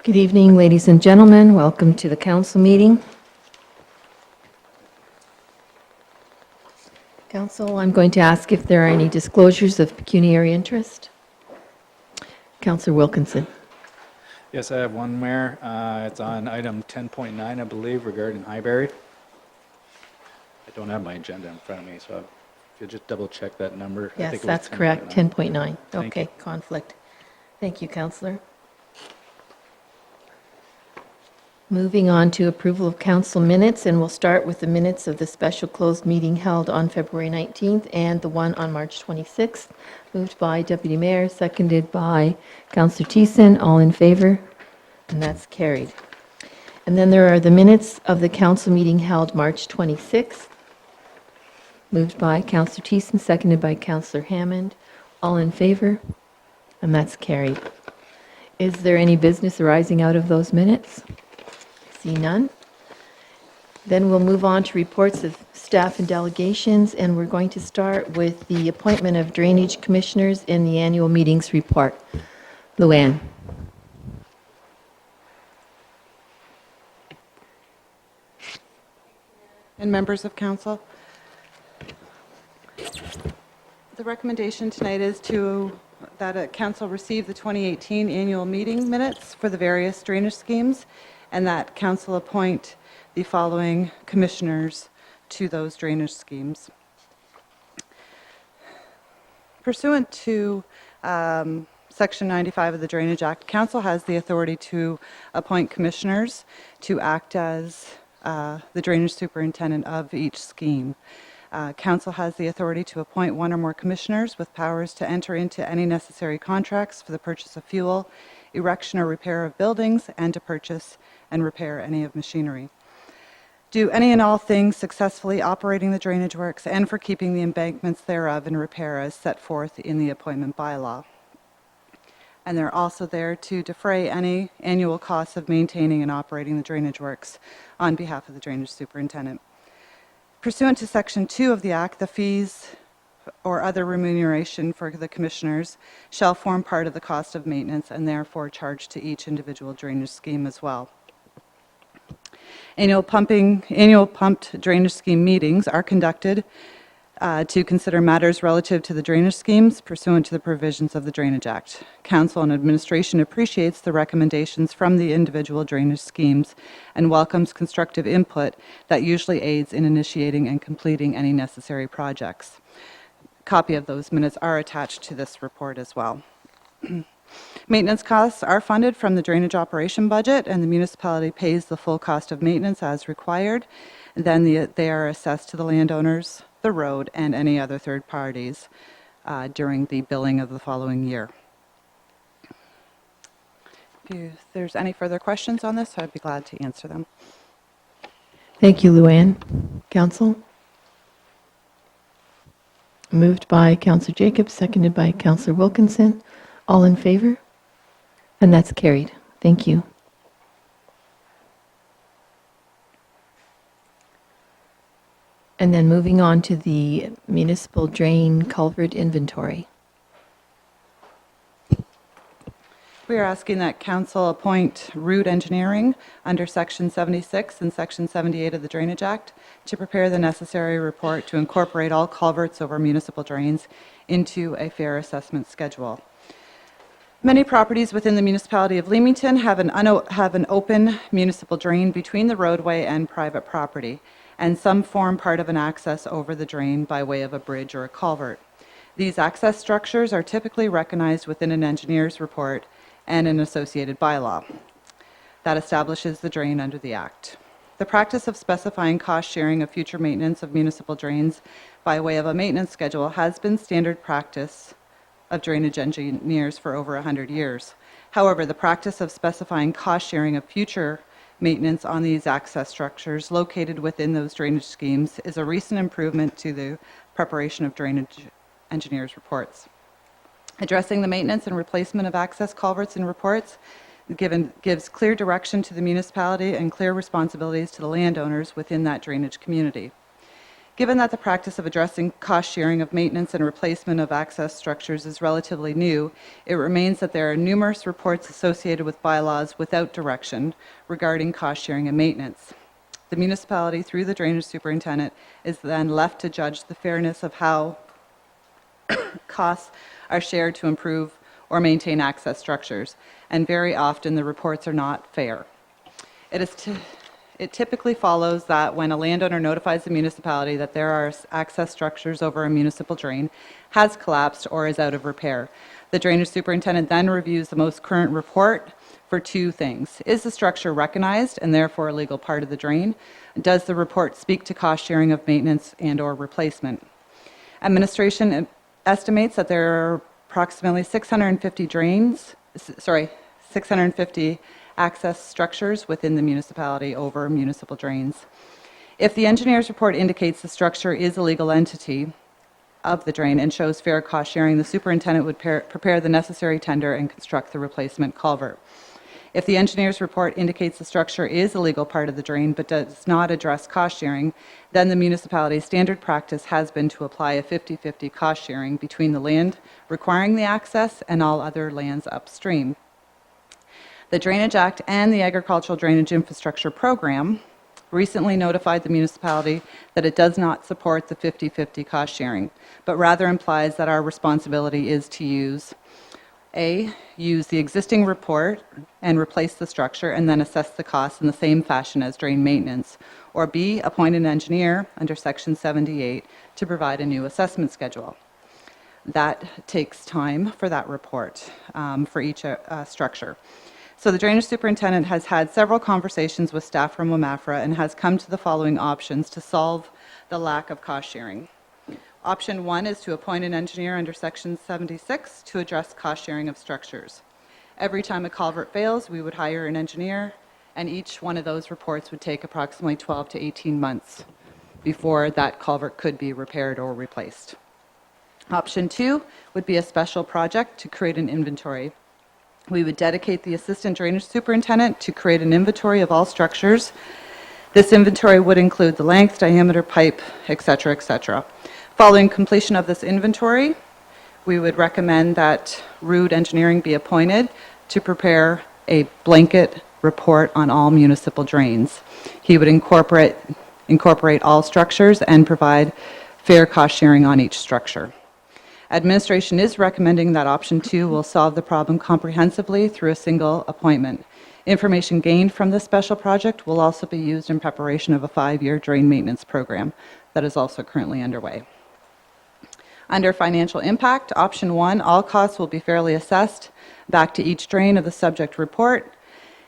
Good evening, ladies and gentlemen. Welcome to the council meeting. Council, I'm going to ask if there are any disclosures of pecuniary interest. Councillor Wilkinson. Yes, I have one, Mayor. It's on item 10.9, I believe, regarding Highbury. I don't have my agenda in front of me, so if you'll just double check that number. I Yes, think it was that's correct, 10.9. Thank Okay, you. conflict. Thank you, Councillor. Moving on to approval of council minutes, and we'll start with the minutes of the special closed meeting held on February 19th and the one on March 26th. Moved by Deputy Mayor, seconded by Councillor Thiessen. All in favor? And that's carried. And then there are the minutes of the council meeting held March 26th. Moved by Councillor Thiessen, seconded by Councillor Hammond. All in favor? And that's carried. Is there any business arising out of those minutes? See none. Then we'll move on to reports of staff and delegations, and we're going to start with the appointment of drainage commissioners in the annual meetings report. Luann. And members of council, the recommendation tonight is that council receive the 2018 annual meeting minutes for the various drainage schemes, and that council appoint the following commissioners to those drainage schemes. Pursuant to Section 95 of the Drainage Act, council has the authority to appoint commissioners to act as the drainage superintendent of each scheme. Council has the authority to appoint one or more commissioners with powers to enter into any necessary contracts for the purchase of fuel, erection or repair of buildings, and to purchase and repair any of machinery. Do any and all things successfully operating the drainage works and for keeping the embankments thereof in repair as set forth in the appointment bylaw. And they're also there to defray any annual costs of maintaining and operating the drainage works on behalf of the drainage superintendent. Pursuant to Section 2 of the Act, the fees or other remuneration for the commissioners shall form part of the cost of maintenance and therefore charged to each individual drainage scheme as well. Annual pumped drainage scheme meetings are conducted to consider matters relative to the drainage schemes pursuant to the provisions of the Drainage Act. Council and administration appreciates the recommendations from the individual drainage schemes and welcomes constructive input that usually aids in initiating and completing any necessary projects. A copy of those minutes are attached to this report as well. Maintenance costs are funded from the drainage operation budget, and the municipality pays the full cost of maintenance as required. And then they are assessed to the landowners, the road, and any other third parties during the billing of the following year. If there's any further questions on this, I'd be glad to answer them. Thank you, Luann. Council? Moved by Councillor Jacobs, seconded by Councillor Wilkinson. All in favor? And that's carried. Thank you. And then moving on to the municipal drain culvert inventory. We are asking that council appoint Root Engineering under Section 76 and Section 78 of the Drainage Act to prepare the necessary report to incorporate all culverts over municipal drains into a fair assessment schedule. Many properties within the municipality of Leamington have an open municipal drain between the roadway and private property, and some form part of an access over the drain by way of a bridge or a culvert. These access structures are typically recognized within an engineer's report and an associated bylaw that establishes the drain under the Act. The practice of specifying cost sharing of future maintenance of municipal drains by way of a maintenance schedule has been standard practice of drainage engineers for over 100 years. However, the practice of specifying cost sharing of future maintenance on these access structures located within those drainage schemes is a recent improvement to the preparation of drainage engineers' reports. Addressing the maintenance and replacement of access culverts in reports gives clear direction to the municipality and clear responsibilities to the landowners within that drainage community. Given that the practice of addressing cost sharing of maintenance and replacement of access structures is relatively new, it remains that there are numerous reports associated with bylaws without direction regarding cost sharing and maintenance. The municipality, through the drainage superintendent, is then left to judge the fairness of how costs are shared to improve or maintain access structures, and very often the reports are not fair. It typically follows that when a landowner notifies the municipality that there are access structures over a municipal drain, has collapsed, or is out of repair, the drainage superintendent then reviews the most current report for two things. Is the structure recognized and therefore a legal part of the drain? Does the report speak to cost sharing of maintenance and/or replacement? Administration estimates that there are approximately 650 access structures within the municipality over municipal drains. If the engineer's report indicates the structure is a legal entity of the drain and shows fair cost sharing, the superintendent would prepare the necessary tender and construct the replacement culvert. If the engineer's report indicates the structure is a legal part of the drain but does not address cost sharing, then the municipality's standard practice has been to apply a 50-50 cost sharing between the land requiring the access and all other lands upstream. The Drainage Act and the Agricultural Drainage Infrastructure Program recently notified the municipality that it does not support the 50-50 cost sharing, but rather implies that our responsibility is to use the existing report and replace the structure and then assess the costs in the same fashion as drain maintenance, or B, appoint an engineer under Section 78 to provide a new assessment schedule. That takes time for that report for each structure. So the drainage superintendent has had several conversations with staff from WMAFRA and has come to the following options to solve the lack of cost sharing. Option 1 is to appoint an engineer under Section 76 to address cost sharing of structures. Every time a culvert fails, we would hire an engineer, and each one of those reports would take approximately 12 to 18 months before that culvert could be repaired or replaced. Option 2 would be a special project to create an inventory. We would dedicate the assistant drainage superintendent to create an inventory of all structures. This inventory would include the length, diameter, pipe, etc., etc. Following completion of this inventory, we would recommend that Rude Engineering be appointed to prepare a blanket report on all municipal drains. He would incorporate all structures and provide fair cost sharing on each structure. Administration is recommending that option 2 will solve the problem comprehensively through a single appointment. Information gained from this special project will also be used in preparation of a 5-year drain maintenance program that is also currently underway. Under financial impact, option 1, all costs will be fairly assessed back to each drain of the subject report.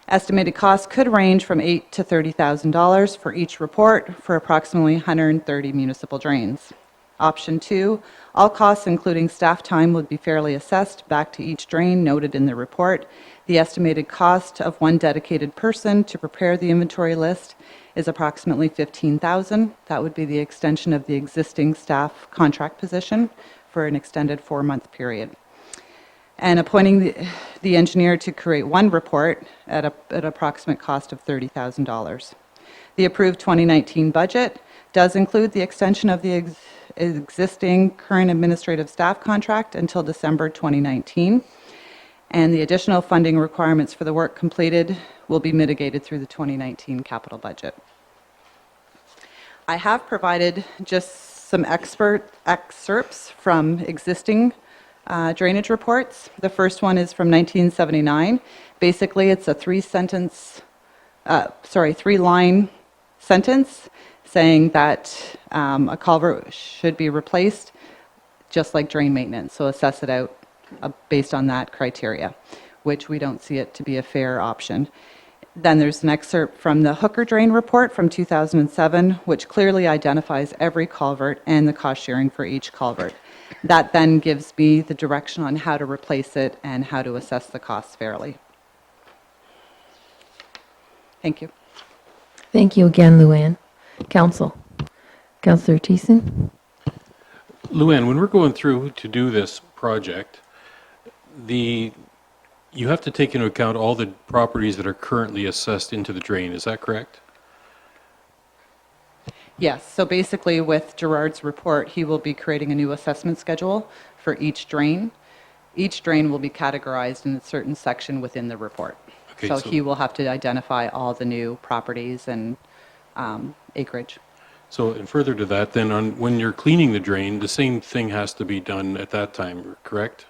Estimated costs could range from $8,000 to $30,000 for each report for approximately 130 municipal drains. Option 2, all costs including staff time would be fairly assessed back to each drain noted in the report. The estimated cost of one dedicated person to prepare the inventory list is approximately $15,000. That would be the extension of the existing staff contract position for an extended 4-month period. And appointing the engineer to create one report at an approximate cost of $30,000. The approved 2019 budget does include the extension of the existing current administrative staff contract until December 2019, and the additional funding requirements for the work completed will be mitigated through the 2019 capital budget. I have provided just some excerpts from existing drainage reports. The first one is from 1979. Basically, it's a three-line sentence saying that a culvert should be replaced just like drain maintenance, so assess it out based on that criteria, which we don't see it to be a fair option. Then there's an excerpt from the Hooker Drain Report from 2007, which clearly identifies every culvert and the cost sharing for each culvert. That then gives me the direction on how to replace it and how to assess the costs fairly. Thank you. Thank you again, Luann. Councillor Thiessen? Luann, when we're going through to do this project, you have to take into account all the properties that are currently assessed into the drain. Is that correct? Yes, so basically with Gerard's report, he will be creating a new assessment schedule for each drain. Each drain will be categorized in a certain section within the report. Okay, So so- he will have to identify all the new properties and acreage. So, and further to that, then when you're cleaning the drain, the same thing has to be done at that time, correct?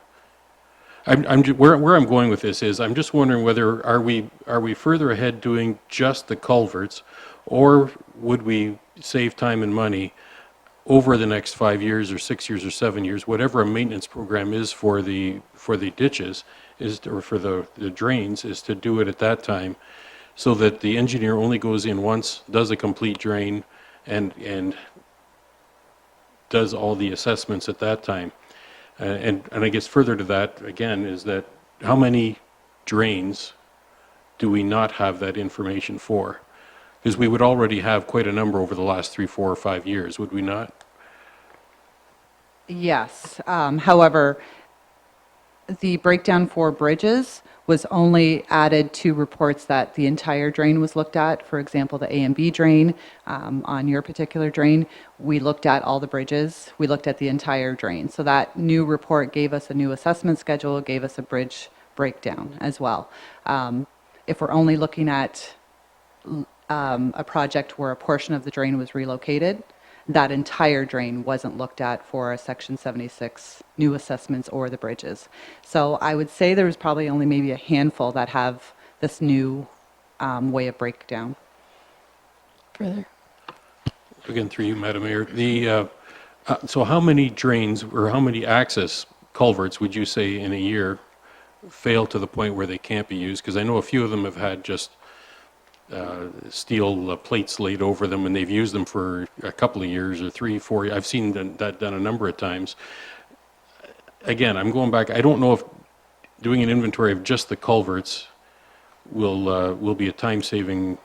Where I'm going with this is, I'm just wondering whether are we further ahead doing just the culverts, or would we save time and money over the next 5 years or 6 years or 7 years, whatever a maintenance program is for the ditches or for the drains, is to do it at that time, so that the engineer only goes in once, does a complete drain, and does all the assessments at that time. And I guess further to that, again, is that how many drains do we not have that information for? Because we would already have quite a number over the last 3, 4, or 5 years, would we not? Yes, however, the breakdown for bridges was only added to reports that the entire drain was looked at. For example, the A and B drain, on your particular drain, we looked at all the bridges, we looked at the entire drain. So that new report gave us a new assessment schedule, gave us a bridge breakdown as well. If we're only looking at a project where a portion of the drain was relocated, that entire drain wasn't looked at for a Section 76 new assessments or the bridges. So I would say there was probably only maybe a handful that have this new way of breakdown. Further. Again, through you, Madam Mayor. So how many drains or how many access culverts would you say in a year fail to the point where they can't be used? Because I know a few of them have had just steel plates laid over them, and they've used them for a couple of years or 3, 4 years. I've seen that done a number of times. Again, I'm going back. I don't know if doing an inventory of just the culverts will be a time-saving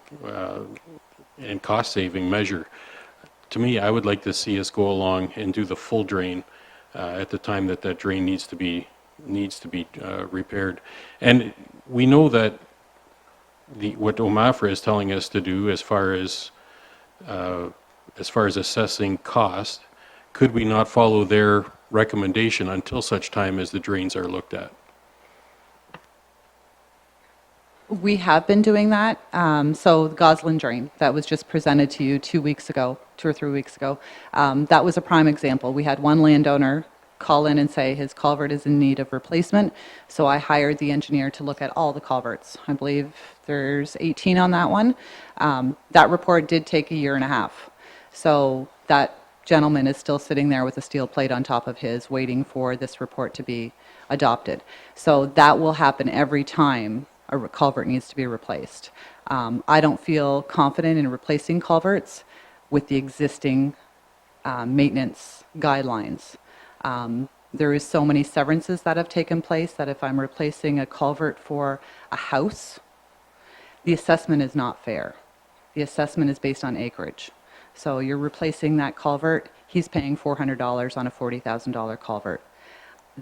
and cost-saving measure. To me, I would like to see us go along and do the full drain at the time that drain needs to be repaired. And we know that what OMAFRA is telling us to do as far as assessing cost, could we not follow their recommendation until such time as the drains are looked at? We have been doing that. So the Goslin drain that was just presented to you 2 or 3 weeks ago, that was a prime example. We had one landowner call in and say his culvert is in need of replacement. So I hired the engineer to look at all the culverts. I believe there's 18 on that one. That report did take a year and a half. So that gentleman is still sitting there with a steel plate on top of his, waiting for this report to be adopted. So that will happen every time a culvert needs to be replaced. I don't feel confident in replacing culverts with the existing maintenance guidelines. There is so many severances that have taken place that if I'm replacing a culvert for a house, the assessment is not fair. The assessment is based on acreage. So you're replacing that culvert, he's paying $400 on a $40,000 culvert.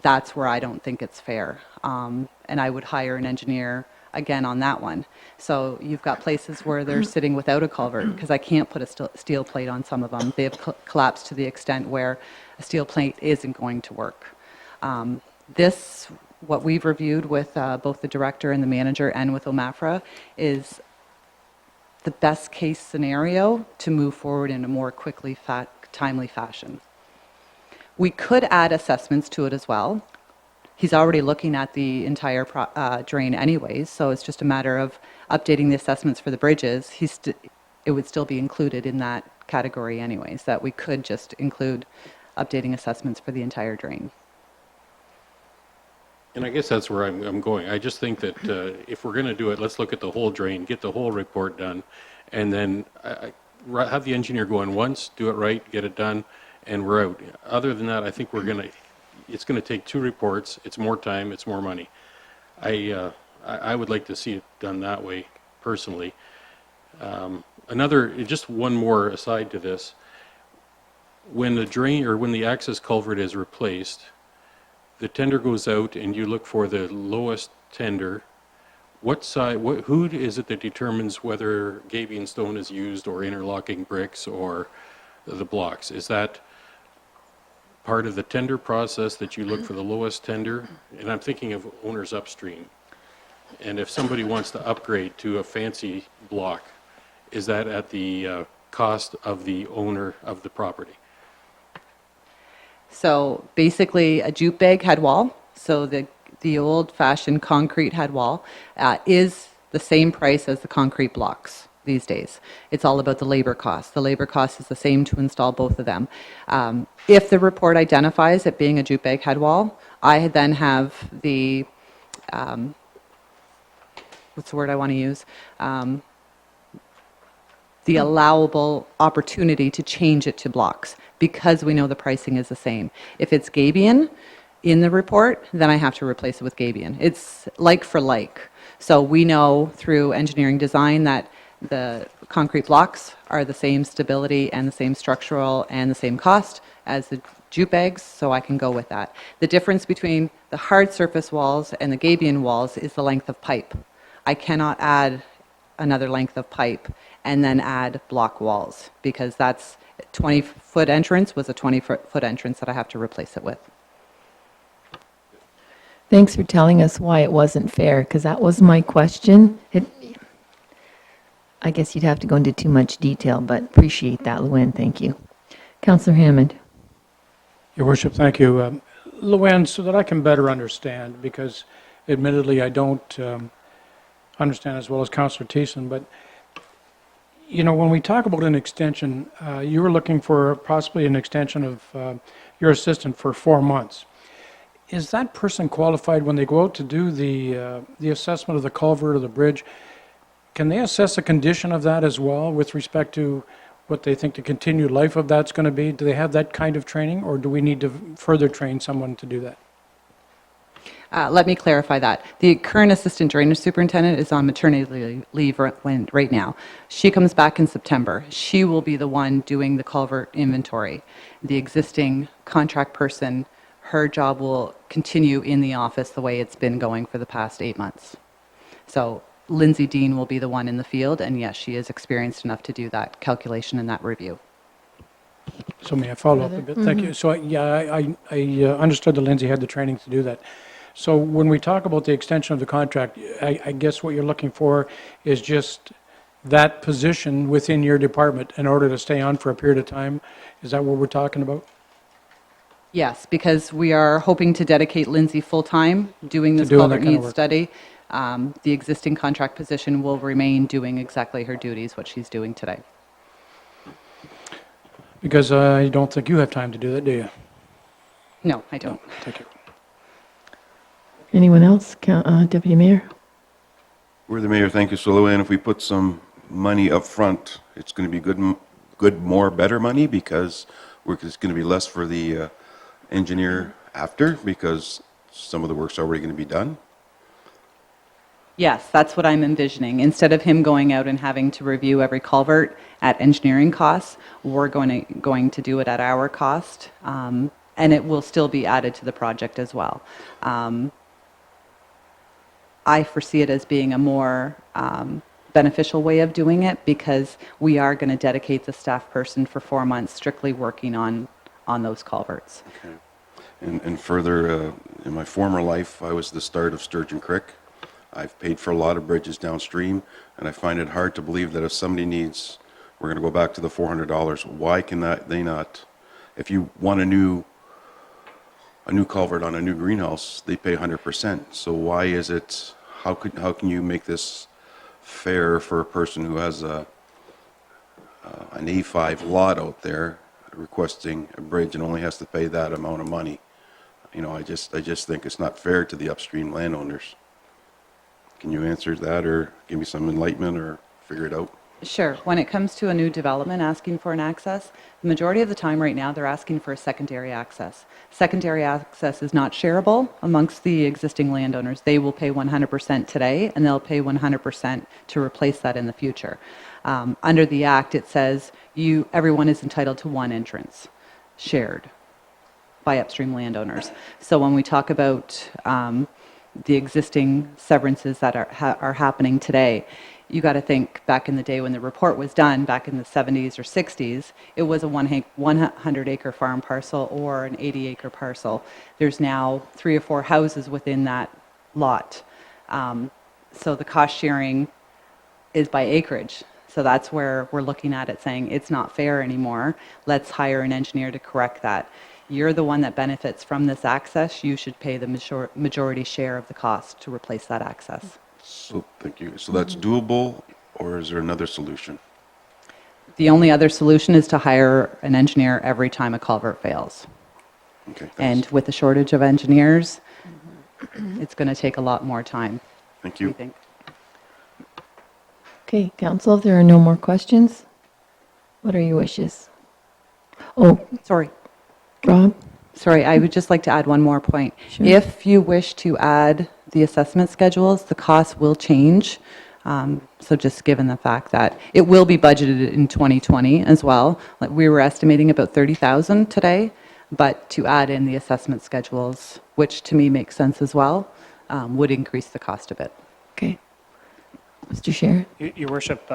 That's where I don't think it's fair. And I would hire an engineer again on that one. So you've got places where they're sitting without a culvert because I can't put a steel plate on some of them. They have collapsed to the extent where a steel plate isn't going to work. What we've reviewed with both the director and the manager and with OMAFRA is the best case scenario to move forward in a more quickly, timely fashion. We could add assessments to it as well. He's already looking at the entire drain anyways, so it's just a matter of updating the assessments for the bridges. It would still be included in that category anyways, that we could just include updating assessments for the entire drain. And I guess that's where I'm going. I just think that if we're going to do it, let's look at the whole drain, get the whole report done, and then have the engineer go in once, do it right, get it done, and we're out. Other than that, I think it's going to take 2 reports. It's more time. It's more money. I would like to see it done that way, personally. Just one more aside to this. When the drain or when the access culvert is replaced, the tender goes out and you look for the lowest tender. Who is it that determines whether gabion stone is used or interlocking bricks or the blocks? Is that part of the tender process that you look for the lowest tender? And I'm thinking of owners upstream. And if somebody wants to upgrade to a fancy block, is that at the cost of the owner of the property? So basically, a jute bag head wall, so the old-fashioned concrete head wall, is the same price as the concrete blocks these days. It's all about the labor cost. The labor cost is the same to install both of them. If the report identifies it being a jute bag head wall, I then have the, what's the word I want to use? The allowable opportunity to change it to blocks because we know the pricing is the same. If it's Gabion in the report, then I have to replace it with Gabion. It's like for like. So we know through engineering design that the concrete blocks are the same stability and the same structural and the same cost as the jute bags, so I can go with that. The difference between the hard surface walls and the Gabion walls is the length of pipe. I cannot add another length of pipe and then add block walls because that's 20-foot entrance was a 20-foot entrance that I have to replace it with. Thanks for telling us why it wasn't fair, because that was my question. I guess you'd have to go into too much detail, but appreciate that, Luann. Thank you. Councillor Hammond. Your Worship, thank you. Luann, so that I can better understand, because admittedly I don't understand as well as Councillor Thiessen, but you know, when we talk about an extension, you were looking for possibly an extension of your assistant for 4 months. Is that person qualified when they go out to do the assessment of the culvert or the bridge? Can they assess the condition of that as well with respect to what they think the continued life of that's going to be? Do they have that kind of training, or do we need to further train someone to do that? Let me clarify that. The current assistant drainage superintendent is on maternity leave right now. She comes back in September. She will be the one doing the culvert inventory. The existing contract person, her job will continue in the office the way it's been going for the past 8 months. So Lindsay Dean will be the one in the field, and yes, she is experienced enough to do that calculation and that review. So may I follow up a bit? Thank you. So yeah, I understood that Lindsay had the training to do that. So when we talk about the extension of the contract, I guess what you're looking for is just that position within your department in order to stay on for a period of time? Is that what we're talking about? Yes, because we are hoping to dedicate Lindsay full-time doing this doing that culvert kind of needs work. study. The existing contract position will remain doing exactly her duties, what she's doing today. Because I don't think you have time to do that, do you? No, I don't. Thank you. Anyone else? Deputy Mayor? We're the mayor, thank you. So Luann, if we put some money up front, it's going to be good, more, better money because it's going to be less for the engineer after because some of the work's already going to be done. Yes, that's what I'm envisioning. Instead of him going out and having to review every culvert at engineering costs, we're going to do it at our cost, and it will still be added to the project as well. I foresee it as being a more beneficial way of doing it because we are going to dedicate the staff person for 4 months strictly working on those culverts. Okay. And further, in my former life, I was the start of Sturgeon Creek. I've paid for a lot of bridges downstream, and I find it hard to believe that if somebody needs, we're going to go back to the $400, why can they not, if you want a new culvert on a new greenhouse, they pay 100%. So why is it, how can you make this fair for a person who has an A5 lot out there requesting a bridge and only has to pay that amount of money? You know, I just think it's not fair to the upstream landowners. Can you answer that or give me some enlightenment or figure it out? Sure. When it comes to a new development asking for an access, the majority of the time right now they're asking for a secondary access. Secondary access is not shareable amongst the existing landowners. They will pay 100% today and they'll pay 100% to replace that in the future. Under the Act it says everyone is entitled to one entrance shared by upstream landowners. So when we talk about the existing severances that are happening today. You got to think back in the day when the report was done, back in the 70s or 60s, it was a 100-acre farm parcel or an 80-acre parcel. There's now 3 or 4 houses within that lot. So the cost sharing is by acreage. So that's where we're looking at it saying it's not fair anymore. Let's hire an engineer to correct that. You're the one that benefits from this access. You should pay the majority share of the cost to replace that access. So, thank you. So that's doable, or is there another solution? The only other solution is to hire an engineer every time a culvert fails. Okay, thanks. And with the shortage of engineers, it's going to take a lot more time, Thank we you. think. Okay, council, if there are no more questions, what are your wishes? Oh, Sorry. Rob? Sorry, I would just like to add one more point. Sure. If you wish to add the assessment schedules, the cost will change. So just given the fact that it will be budgeted in 2020 as well. Like we were estimating about 30,000 today, but to add in the assessment schedules, which to me makes sense as well, would increase the cost a bit. Okay. Mr. Sherritt? Your worship,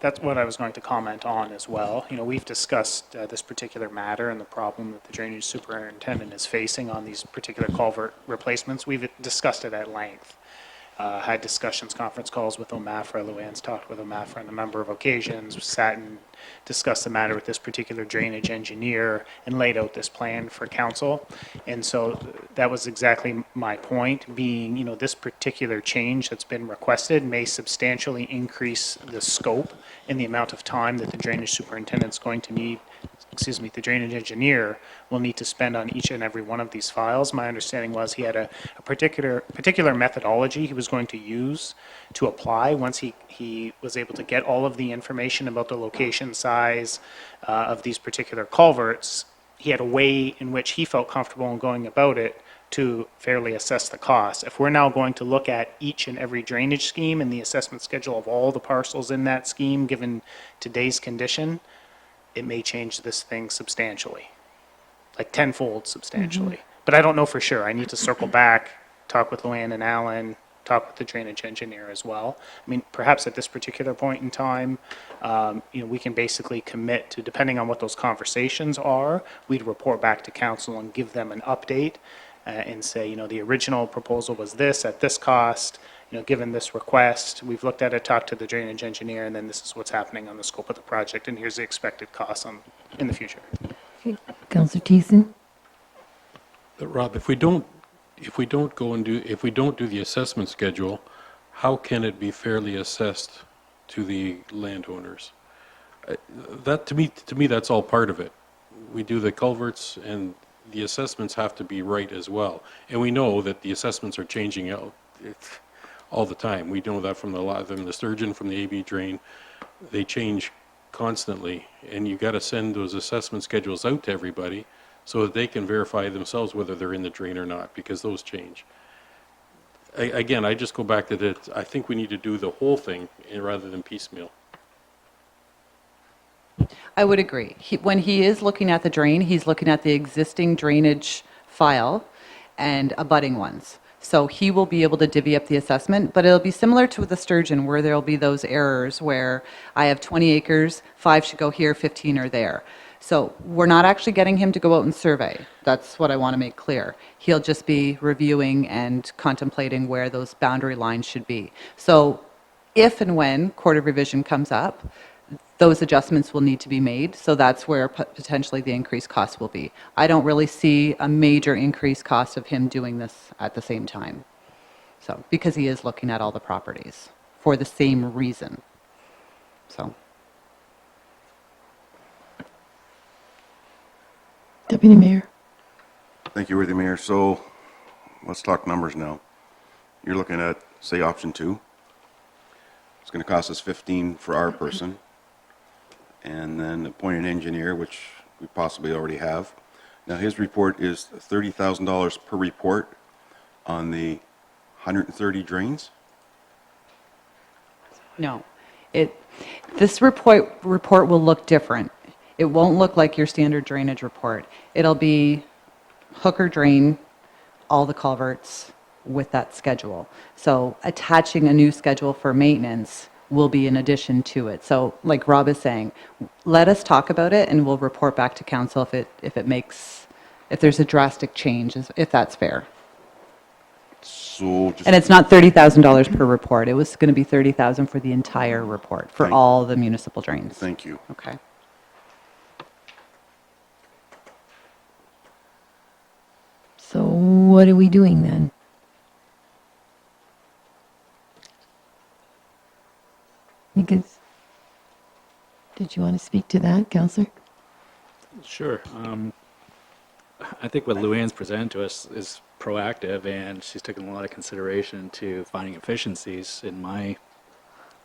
that's what I was going to comment on as well. You know, we've discussed this particular matter and the problem that the drainage superintendent is facing on these particular culvert replacements. We've discussed it at length. Had discussions, conference calls with OMAFRA. Luann's talked with OMAFRA on a number of occasions, sat and discussed the matter with this particular drainage engineer and laid out this plan for council. And so that was exactly my point, being, you know, this particular change that's been requested may substantially increase the scope and the amount of time that the drainage superintendent's going to need, the drainage engineer will need to spend on each and every one of these files. My understanding was he had a particular methodology he was going to use to apply once he was able to get all of the information about the location, size of these particular culverts. He had a way in which he felt comfortable in going about it to fairly assess the cost. If we're now going to look at each and every drainage scheme and the assessment schedule of all the parcels in that scheme, given today's condition, it may change this thing substantially, like tenfold substantially. But I don't know for sure. I need to circle back, talk with Luann and Alan, talk with the drainage engineer as well. I mean, perhaps at this particular point in time, you know, we can basically commit to, depending on what those conversations are, we'd report back to council and give them an update and say, you know, the original proposal was this at this cost. You know, given this request, we've looked at it, talked to the drainage engineer, and then this is what's happening on the scope of the project, and here's the expected costs in the future. Okay. Councillor Thiessen? But Rob, if we don't do the assessment schedule, how can it be fairly assessed to the landowners? That to me that's all part of it. We do the culverts, and the assessments have to be right as well. And we know that the assessments are changing out all the time. We know that from the sturgeon, from the AB drain, they change constantly, and you got to send those assessment schedules out to everybody so that they can verify themselves whether they're in the drain or not, because those change. Again, I just go back to that. I think we need to do the whole thing rather than piecemeal. I would agree. When he is looking at the drain, he's looking at the existing drainage file and abutting ones. So he will be able to divvy up the assessment, but it'll be similar to the sturgeon where there'll be those errors where I have 20 acres, 5 should go here, 15 are there. So we're not actually getting him to go out and survey. That's what I want to make clear. He'll just be reviewing and contemplating where those boundary lines should be. So if and when Court of Revision comes up, those adjustments will need to be made, so that's where potentially the increased cost will be. I don't really see a major increased cost of him doing this at the same time. So, because he is looking at all the properties for the same reason. So, Deputy Mayor? Thank you, Worthy Mayor. So let's talk numbers now. You're looking at, say, option 2. It's going to cost us 15 for our person. And then appoint an engineer, which we possibly already have. Now, his report is $30,000 per report on the 130 drains. no. This report will look different. It won't look like your standard drainage report. It'll be hooker drain, all the culverts, with that schedule. So attaching a new schedule for maintenance will be in addition to it. So like Rob is saying, let us talk about it and we'll report back to council if there's a drastic change, if that's fair. So just. And it's not $30,000 per report. It was going to be $30,000 for the entire report, for Thank- all the municipal drains. Thank you. Okay. So what are we doing then? Because, did you want to speak to that, Counselor? Sure. I think what Luann's presented to us is proactive, and she's taken a lot of consideration to finding efficiencies. I'm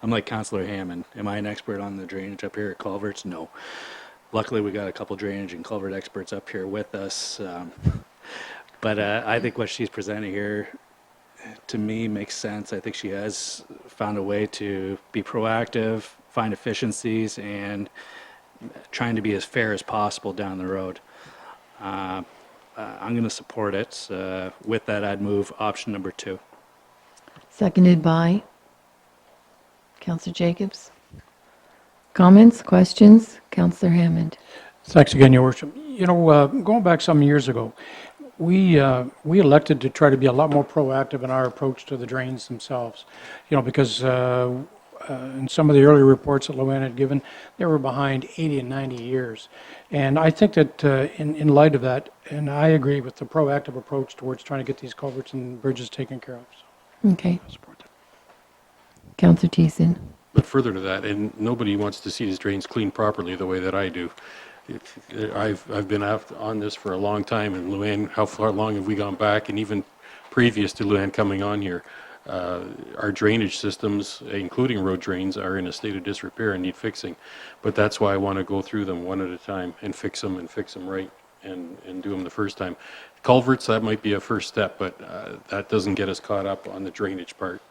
like Councillor Hammond. Am I an expert on the drainage up here at culverts? No. Luckily, we got a couple drainage and culvert experts up here with us. But I think what she's presenting here, to me, makes sense. I think she has found a way to be proactive, find efficiencies, and trying to be as fair as possible down the road. I'm going to support it. With that, I'd move option number 2. Seconded by Counselor Jacobs. Comments, questions? Counselor Hammond. Thanks again, Your Worship. You know, going back some years ago, we elected to try to be a lot more proactive in our approach to the drains themselves. You know, because in some of the earlier reports that Luann had given, they were behind 80 and 90 years. And I think that in light of that, and I agree with the proactive approach towards trying to get these culverts and bridges taken care of. So, Okay. Counselor Thiessen. But further to that, and nobody wants to see these drains cleaned properly the way that I do. I've been on this for a long time, and Luann, how far long have we gone back? And even previous to Luann coming on here, our drainage systems, including road drains, are in a state of disrepair and need fixing. But that's why I want to go through them one at a time and fix them right and do them the first time. Culverts, that might be a first step, but that doesn't get us caught up on the drainage part.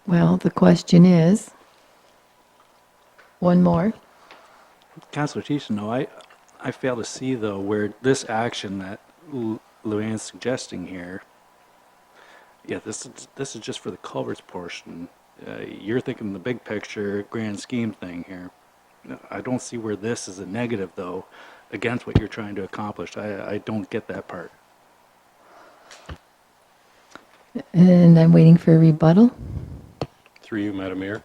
Well, the question is, one more. Councillor Thiessen, no, I fail to see, though, where this action that Luann's suggesting here, yeah, this is just for the culverts portion. You're thinking the big picture, grand scheme thing here. I don't see where this is a negative, though, against what you're trying to accomplish. I don't get that part. And I'm waiting for a rebuttal. Through you, Madam Mayor.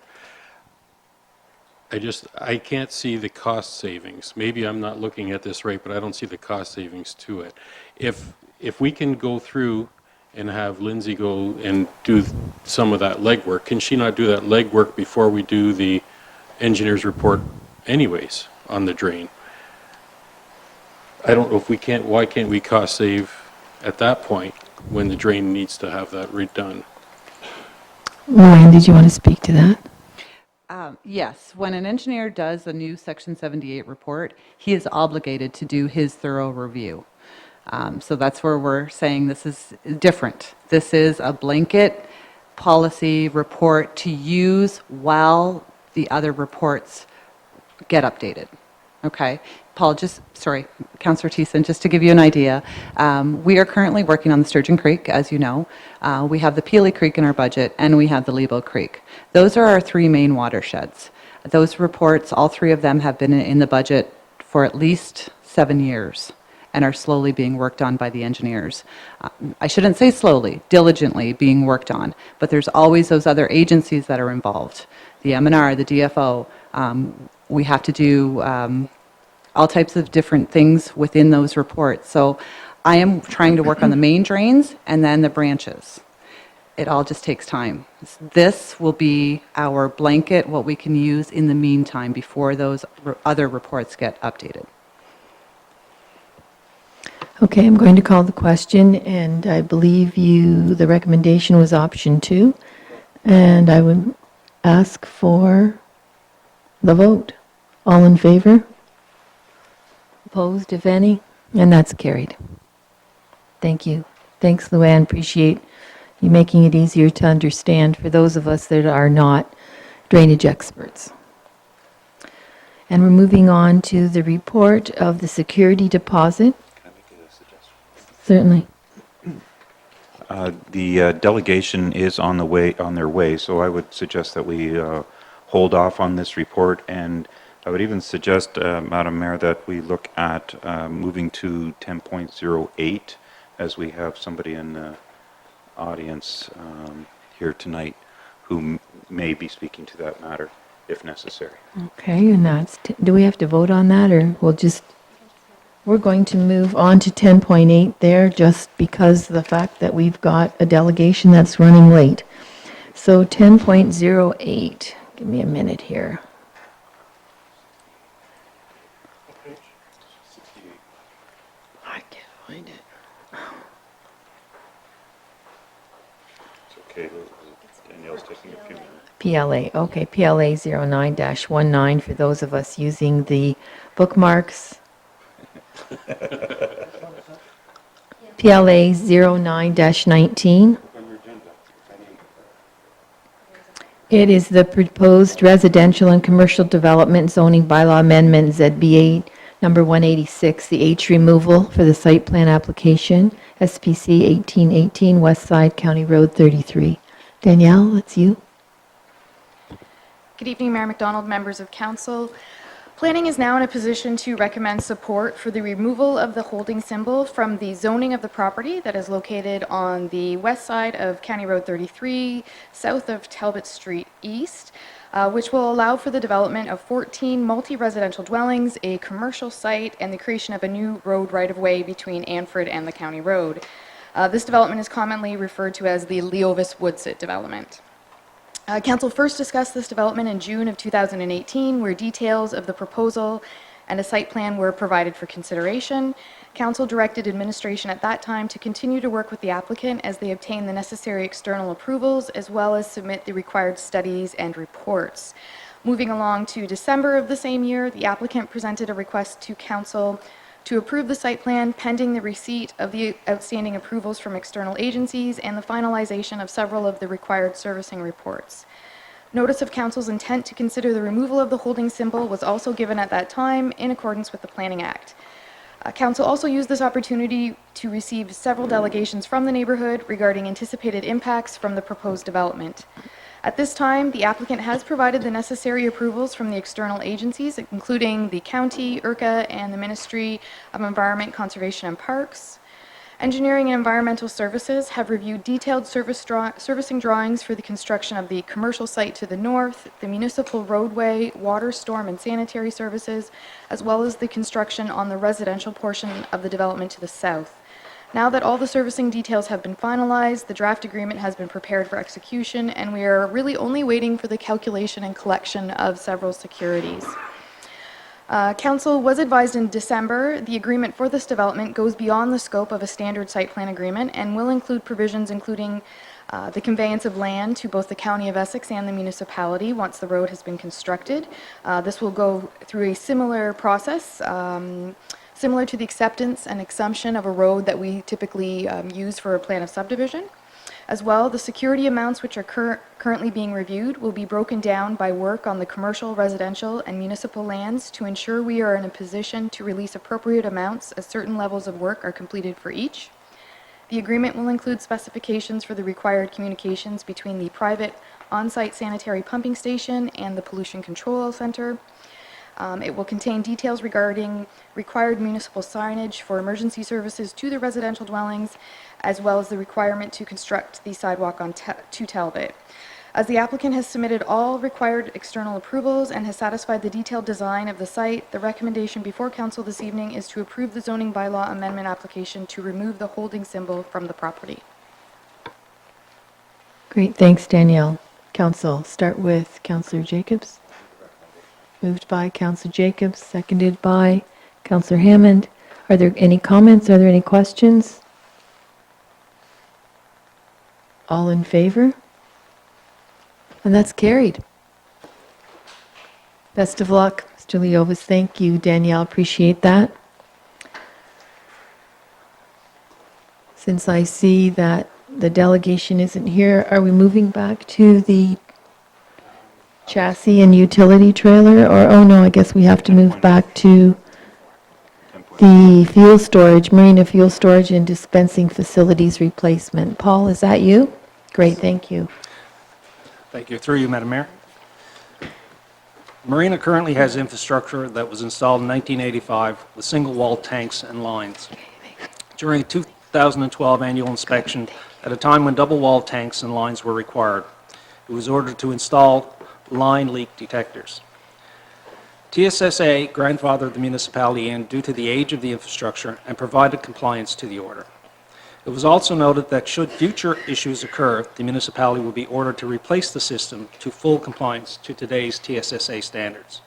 I can't see the cost savings. Maybe I'm not looking at this right, but I don't see the cost savings to it. If we can go through and have Lindsay go and do some of that legwork, can she not do that legwork before we do the engineer's report anyways on the drain? I don't know if we can't, why can't we cost save at that point when the drain needs to have that redone? Ryan, did you want to speak to that? Yes, when an engineer does a new Section 78 report, he is obligated to do his thorough review. So that's where we're saying this is different. This is a blanket policy report to use while the other reports get updated. Okay? Paul, Councillor Thiessen, just to give you an idea, we are currently working on the Sturgeon Creek, as you know. We have the Peely Creek in our budget, and we have the Lebo Creek. Those are our 3 main watersheds. Those reports, all 3 of them have been in the budget for at least 7 years and are slowly being worked on by the engineers. I shouldn't say slowly, diligently being worked on, but there's always those other agencies that are involved. The M&R, the DFO, we have to do all types of different things within those reports. So I am trying to work on the main drains and then the branches. It all just takes time. This will be our blanket, what we can use in the meantime before those other reports get updated. Okay, I'm going to call the question, and I believe the recommendation was option 2. And I would ask for the vote. All in favor? Opposed, if any? And that's carried. Thank you. Thanks, Luann. Appreciate you making it easier to understand for those of us that are not drainage experts. And we're moving on to the report of the security deposit. Can I make a suggestion? Certainly. The delegation is on their way, so I would suggest that we hold off on this report, and I would even suggest, Madam Mayor, that we look at moving to 10.08, as we have somebody in the audience here tonight who may be speaking to that matter, if necessary. Okay, and that's, do we have to vote on that, or we'll just, we're going to move on to 10.8 there, just because of the fact that we've got a delegation that's running late. So 10.08, give me a minute here. I can't find it. It's okay, Danielle's taking a few minutes. PLA, okay, PLA 09-19 for those of us using the bookmarks. PLA 09-19. It is the proposed residential and commercial development zoning bylaw amendment, ZBA number 186, the H removal for the site plan application, SPC 1818, West Side, County Road 33. Danielle, that's you. Good evening, Mayor McDonald, members of council. Planning is now in a position to recommend support for the removal of the holding symbol from the zoning of the property that is located on the west side of County Road 33, south of Talbot Street East, which will allow for the development of 14 multi-residential dwellings, a commercial site, and the creation of a new road right-of-way between Anford and the county road. This development is commonly referred to as the Leovis Woodsit development. Council first discussed this development in June of 2018, where details of the proposal and a site plan were provided for consideration. Council directed administration at that time to continue to work with the applicant as they obtain the necessary external approvals, as well as submit the required studies and reports. Moving along to December of the same year, the applicant presented a request to council to approve the site plan pending the receipt of the outstanding approvals from external agencies and the finalization of several of the required servicing reports. Notice of council's intent to consider the removal of the holding symbol was also given at that time in accordance with the Planning Act. Council also used this opportunity to receive several delegations from the neighborhood regarding anticipated impacts from the proposed development. At this time, the applicant has provided the necessary approvals from the external agencies, including the county, IRCA, and the Ministry of Environment, Conservation, and Parks. Engineering and Environmental Services have reviewed detailed servicing drawings for the construction of the commercial site to the north, the municipal roadway, water, storm, and sanitary services, as well as the construction on the residential portion of the development to the south. Now that all the servicing details have been finalized, the draft agreement has been prepared for execution, and we are really only waiting for the calculation and collection of several securities. Council was advised in December the agreement for this development goes beyond the scope of a standard site plan agreement and will include provisions including the conveyance of land to both the County of Essex and the municipality once the road has been constructed. This will go through a similar process, similar to the acceptance and assumption of a road that we typically use for a plan of subdivision. As well, the security amounts which are currently being reviewed will be broken down by work on the commercial, residential, and municipal lands to ensure we are in a position to release appropriate amounts as certain levels of work are completed for each. The agreement will include specifications for the required communications between the private on-site sanitary pumping station and the pollution control center. It will contain details regarding required municipal signage for emergency services to the residential dwellings, as well as the requirement to construct the sidewalk to Talbot. As the applicant has submitted all required external approvals and has satisfied the detailed design of the site, the recommendation before council this evening is to approve the zoning bylaw amendment application to remove the holding symbol from the property. Great, thanks, Danielle. Council, start with Councillor Jacobs. Moved by Councillor Jacobs, seconded by Councillor Hammond. Are there any comments? Are there any questions? All in favor? And that's carried. Best of luck, Mr. Leovis. Thank you, Danielle. Appreciate that. Since I see that the delegation isn't here, are we moving back to the chassis and utility trailer, or, oh no, I guess we have to move back to the fuel storage, marina fuel storage and dispensing facilities replacement. Paul, is that you? Great, thank you. Thank you. Through you, Madam Mayor. Marina currently has infrastructure that was installed in 1985 with single-wall tanks and lines. During a 2012 annual inspection, at a time when double-wall tanks and lines were required, it was ordered to install line leak detectors. TSSA grandfathered the municipality in due to the age of the infrastructure and provided compliance to the order. It was also noted that should future issues occur, the municipality will be ordered to replace the system to full compliance to today's TSSA standards.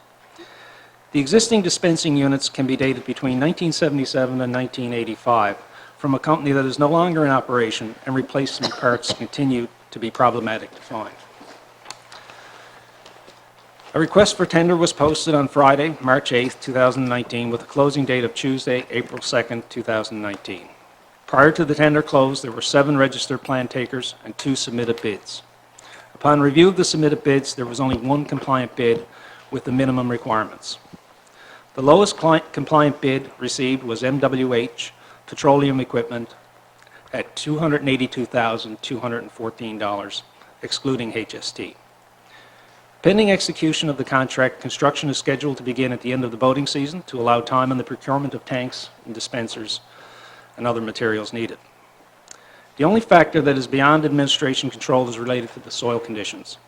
The existing dispensing units can be dated between 1977 and 1985 from a company that is no longer in operation, and replacement parts continue to be problematic to find. A request for tender was posted on Friday, March 8, 2019, with a closing date of Tuesday, April 2, 2019. Prior to the tender close, there were 7 registered plan takers and 2 submitted bids. Upon review of the submitted bids, there was only 1 compliant bid with the minimum requirements. The lowest compliant bid received was MWH Petroleum Equipment at $282,214, excluding HST. Pending execution of the contract, construction is scheduled to begin at the end of the boating season to allow time on the procurement of tanks and dispensers and other materials needed. The only factor that is beyond administration control is related to the soil conditions.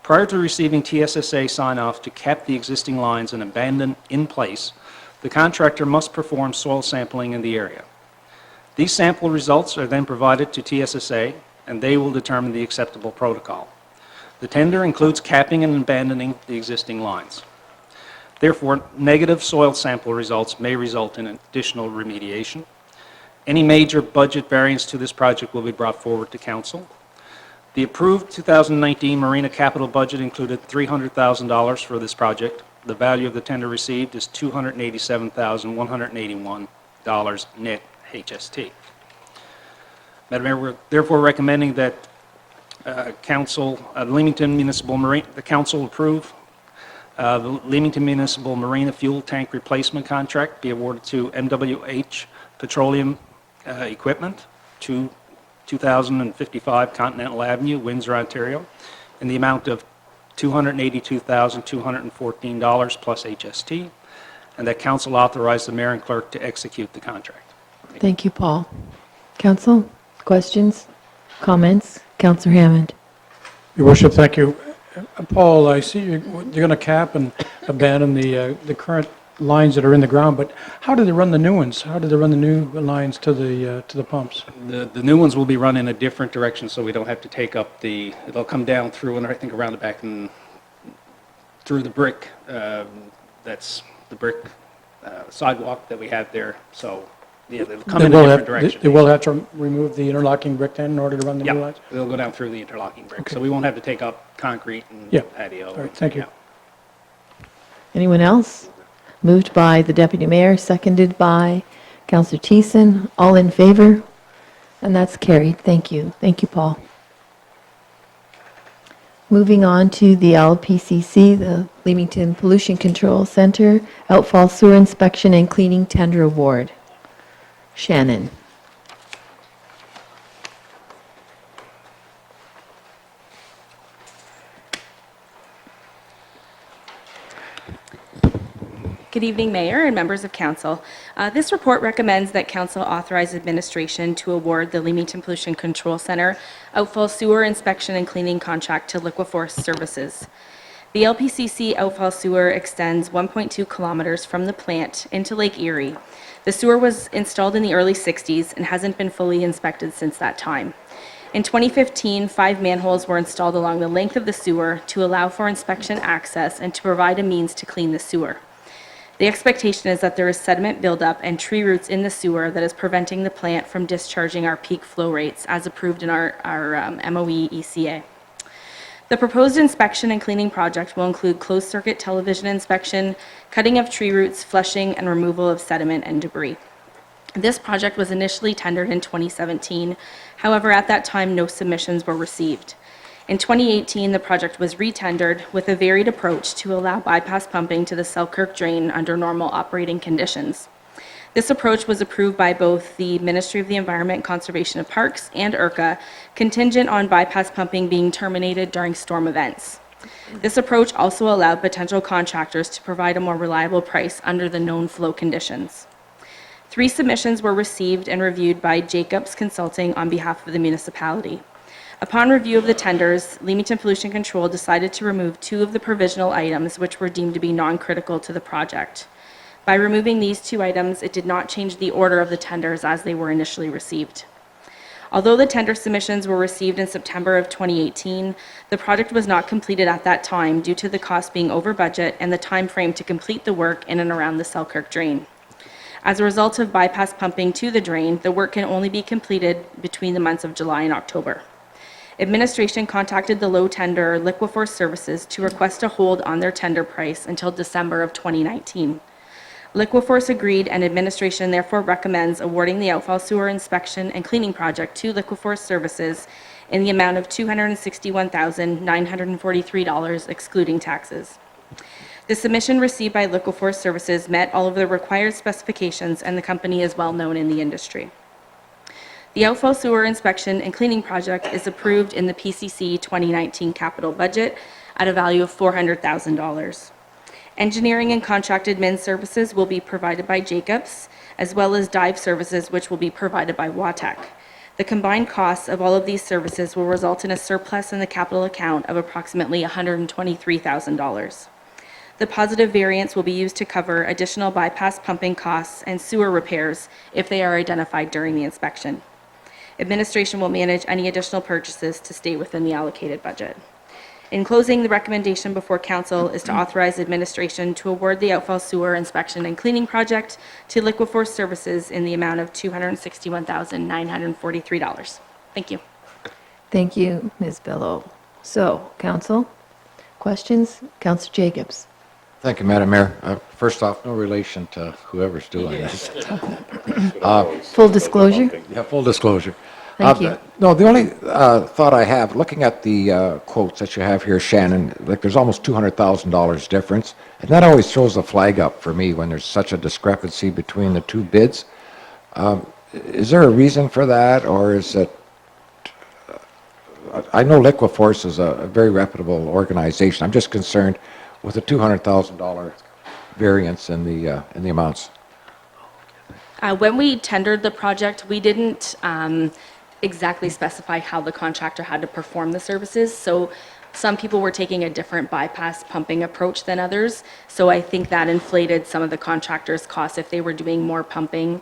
Prior to receiving TSSA sign-off to cap the existing lines and abandon in place, the contractor must perform soil sampling in the area. These sample results are then provided to TSSA, and they will determine the acceptable protocol. The tender includes capping and abandoning the existing lines. Therefore, negative soil sample results may result in additional remediation. Any major budget variance to this project will be brought forward to Council. The approved 2019 Marina capital budget included $300,000 for this project. The value of the tender received is $287,181 net HST. Madam Mayor, we're therefore recommending that Leamington Municipal Marine, the Council approve the Leamington Municipal Marina fuel tank replacement contract be awarded to MWH Petroleum Equipment, 2055 Continental Avenue, Windsor, Ontario, in the amount of $282,214 plus HST, and that Council authorize the Mayor and Clerk to execute the contract. Thank you, Paul. Council, questions, comments? Councillor Hammond. Your worship, thank you. Paul, I see you're going to cap and abandon the current lines that are in the ground, but how do they run the new ones? How do they run the new lines to the pumps? The new ones will be run in a different direction, so we don't have to take up they'll come down through, and I think around the back and through the brick, that's the brick sidewalk that we have there, so yeah, they'll come in a different direction. They will have to remove the interlocking brick then in order to run the new lines? They'll go down through the interlocking brick, Okay. so we won't have to take up concrete and patio. All right, thank you. Yeah. Anyone else? Moved by the Deputy Mayor, seconded by Councillor Thiessen. All in favor? And that's carried. Thank you. Thank you, Paul. Moving on to the LPCC, the Leamington Pollution Control Center, outfall sewer inspection and cleaning tender award. Shannon. Good evening, Mayor and members of Council. This report recommends that Council authorize administration to award the Leamington Pollution Control Center outfall sewer inspection and cleaning contract to Liquiforce Services. The LPCC outfall sewer extends 1.2 kilometers from the plant into Lake Erie. The sewer was installed in the early 60s and hasn't been fully inspected since that time. In 2015, 5 manholes were installed along the length of the sewer to allow for inspection access and to provide a means to clean the sewer. The expectation is that there is sediment buildup and tree roots in the sewer that is preventing the plant from discharging our peak flow rates as approved in our MOE ECA. The proposed inspection and cleaning project will include closed-circuit television inspection, cutting of tree roots, flushing, and removal of sediment and debris. This project was initially tendered in 2017. However, at that time, no submissions were received. In 2018, the project was retendered with a varied approach to allow bypass pumping to the Selkirk drain under normal operating conditions. This approach was approved by both the Ministry of the Environment and Conservation of Parks and IRCA, contingent on bypass pumping being terminated during storm events. This approach also allowed potential contractors to provide a more reliable price under the known flow conditions. 3 submissions were received and reviewed by Jacobs Consulting on behalf of the municipality. Upon review of the tenders, Leamington Pollution Control decided to remove 2 of the provisional items which were deemed to be non-critical to the project. By removing these 2 items, it did not change the order of the tenders as they were initially received. Although the tender submissions were received in September of 2018, the project was not completed at that time due to the cost being over budget and the time frame to complete the work in and around the Selkirk drain. As a result of bypass pumping to the drain, the work can only be completed between the months of July and October. Administration contacted the low tender Liqueforce Services to request a hold on their tender price until December of 2019. Liqueforce agreed, and administration therefore recommends awarding the outfall sewer inspection and cleaning project to Liqueforce Services in the amount of $261,943, excluding taxes. The submission received by Liqueforce Services met all of the required specifications, and the company is well known in the industry. The outfall sewer inspection and cleaning project is approved in the PCC 2019 capital budget at a value of $400,000. Engineering and contracted admin services will be provided by Jacobs, as well as dive services, which will be provided by Watek. The combined costs of all of these services will result in a surplus in the capital account of approximately $123,000. The positive variance will be used to cover additional bypass pumping costs and sewer repairs if they are identified during the inspection. Administration will manage any additional purchases to stay within the allocated budget. In closing, the recommendation before council is to authorize administration to award the outfall sewer inspection and cleaning project to Liqueforce Services in the amount of $261,943. Thank you. Thank you, Ms. Bello. So, council, questions? Councillor Jacobs. Thank you, Madam Mayor. First off, no relation to whoever's doing this. Full disclosure? Yeah, full disclosure. Thank you. No, the only thought I have, looking at the quotes that you have here, Shannon, like there's almost $200,000 difference, and that always throws a flag up for me when there's such a discrepancy between the 2 bids. Is there a reason for that, or is it? I know Liqueforce is a very reputable organization. I'm just concerned with the $200,000 variance in the amounts. When we tendered the project, we didn't exactly specify how the contractor had to perform the services. So some people were taking a different bypass pumping approach than others. So I think that inflated some of the contractors' costs if they were doing more pumping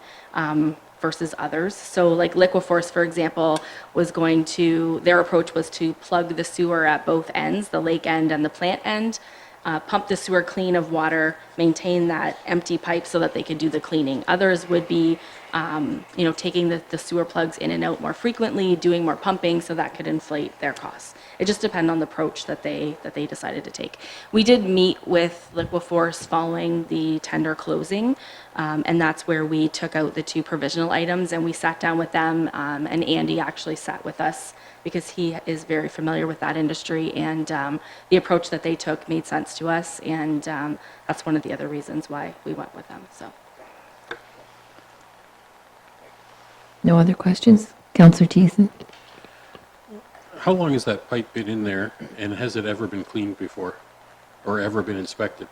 versus others. So like Liqueforce, for example, their approach was to plug the sewer at both ends, the lake end and the plant end, pump the sewer clean of water, maintain that empty pipe so that they could do the cleaning. Others would be, taking the sewer plugs in and out more frequently, doing more pumping, so that could inflate their costs. It just depends on the approach that they decided to take. We did meet with Liqueforce following the tender closing, and that's where we took out the 2 provisional items, and we sat down with them, and Andy actually sat with us because he is very familiar with that industry, and the approach that they took made sense to us, and that's one of the other reasons why we went with them. So, No other questions? Councillor Thiessen. How long has that pipe been in there, and has it ever been cleaned before, or ever been inspected?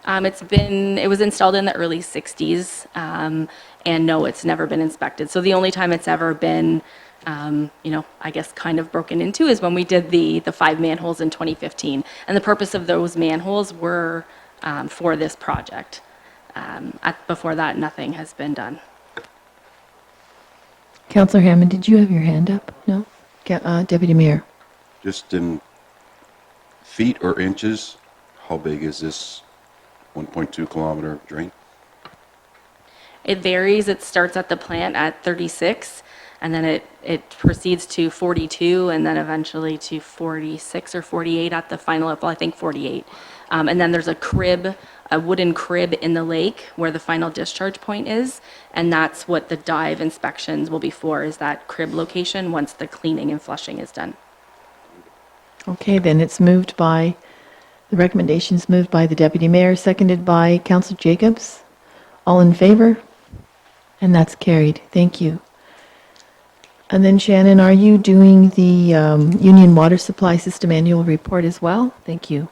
It was installed in the early 60s, and no, it's never been inspected. So the only time it's ever been, I guess kind of broken into is when we did the 5 manholes in 2015. And the purpose of those manholes were for this project. Before that, nothing has been done. Councillor Hammond, did you have your hand up? No? Deputy Mayor. Just in feet or inches, how big is this 1.2 kilometer drain? It varies. It starts at the plant at 36, and then it proceeds to 42, and then eventually to 46 or 48 at the final, well, I think 48. And then there's a wooden crib in the lake where the final discharge point is, and that's what the dive inspections will be for, is that crib location once the cleaning and flushing is done. Okay, then it's moved by, the recommendation's moved by the Deputy Mayor, seconded by Councillor Jacobs. All in favor? And that's carried. Thank you. And then Shannon, are you doing the Union Water Supply System Annual Report as well? Thank you.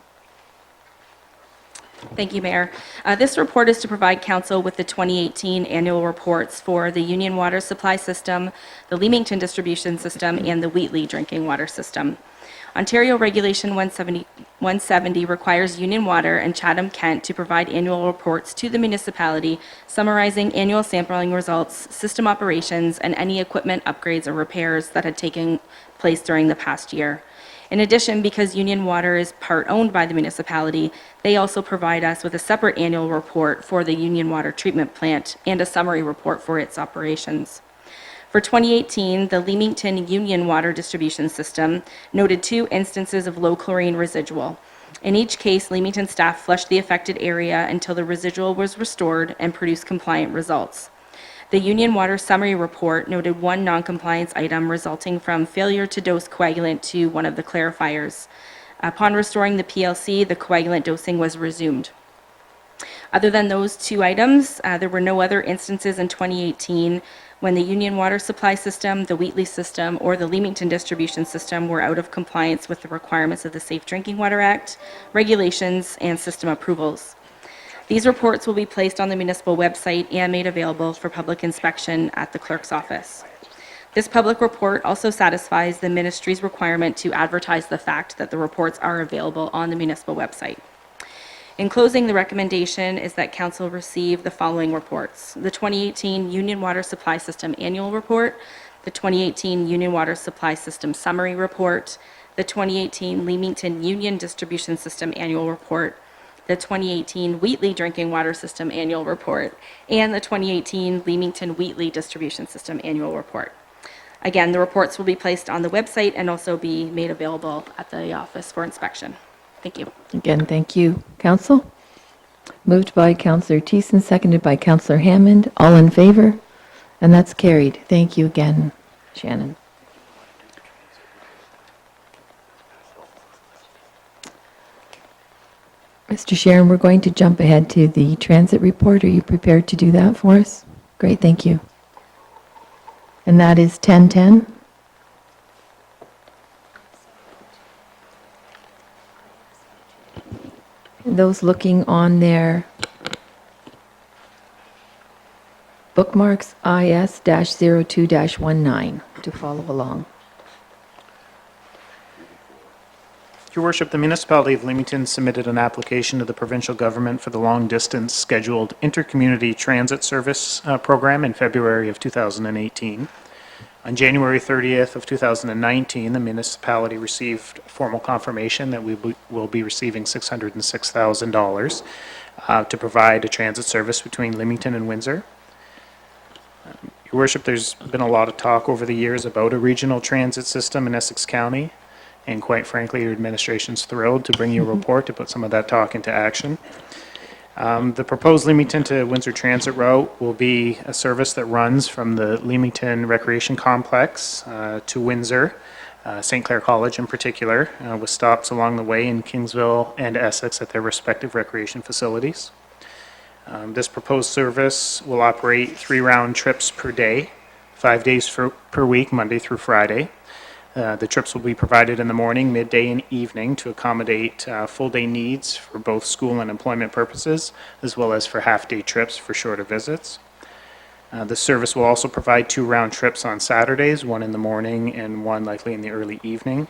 Thank you, Mayor. This report is to provide council with the 2018 annual reports for the Union Water Supply System, the Leamington Distribution System, and the Wheatley Drinking Water System. Ontario Regulation 170 requires Union Water and Chatham-Kent to provide annual reports to the municipality summarizing annual sampling results, system operations, and any equipment upgrades or repairs that had taken place during the past year. In addition, because Union Water is part owned by the municipality, they also provide us with a separate annual report for the Union Water Treatment Plant and a summary report for its operations. For 2018, the Leamington Union Water Distribution System noted 2 instances of low chlorine residual. In each case, Leamington staff flushed the affected area until the residual was restored and produced compliant results. The Union Water Summary Report noted 1 noncompliance item resulting from failure to dose coagulant to one of the clarifiers. Upon restoring the PLC, the coagulant dosing was resumed. Other than those 2 items, there were no other instances in 2018 when the Union Water Supply System, the Wheatley System, or the Leamington Distribution System were out of compliance with the requirements of the Safe Drinking Water Act, regulations, and system approvals. These reports will be placed on the municipal website and made available for public inspection at the clerk's office. This public report also satisfies the ministry's requirement to advertise the fact that the reports are available on the municipal website. In closing, the recommendation is that council receive the following reports: the 2018 Union Water Supply System Annual Report, the 2018 Union Water Supply System Summary Report, the 2018 Leamington Union Distribution System Annual Report, the 2018 Wheatley Drinking Water System Annual Report, and the 2018 Leamington Wheatley Distribution System Annual Report. Again, the reports will be placed on the website and also be made available at the office for inspection. Thank you. Again, thank you. Council? Moved by Councillor Thiessen, seconded by Councillor Hammond. All in favor? And that's carried. Thank you again, Shannon. Mr. Sharon, we're going to jump ahead to the transit report. Are you prepared to do that for us? Great, thank you. And that is 1010. Those looking on their bookmarks, IS-02-19 to follow along. Your Worship, the municipality of Leamington submitted an application to the provincial government for the long-distance scheduled intercommunity transit service program in February of 2018. On January 30th of 2019, the municipality received formal confirmation that we will be receiving $606,000 to provide a transit service between Leamington and Windsor. Your Worship, there's been a lot of talk over the years about a regional transit system in Essex County, and quite frankly, your administration's thrilled to bring you a report to put some of that talk into action. The proposed Leamington to Windsor transit route will be a service that runs from the Leamington Recreation Complex to Windsor, St. Clair College in particular, with stops along the way in Kingsville and Essex at their respective recreation facilities. This proposed service will operate 3 round trips per day, 5 days per week, Monday through Friday. The trips will be provided in the morning, midday, and evening to accommodate full-day needs for both school and employment purposes, as well as for half-day trips for shorter visits. The service will also provide 2 round trips on Saturdays, 1 in the morning and 1 likely in the early evening.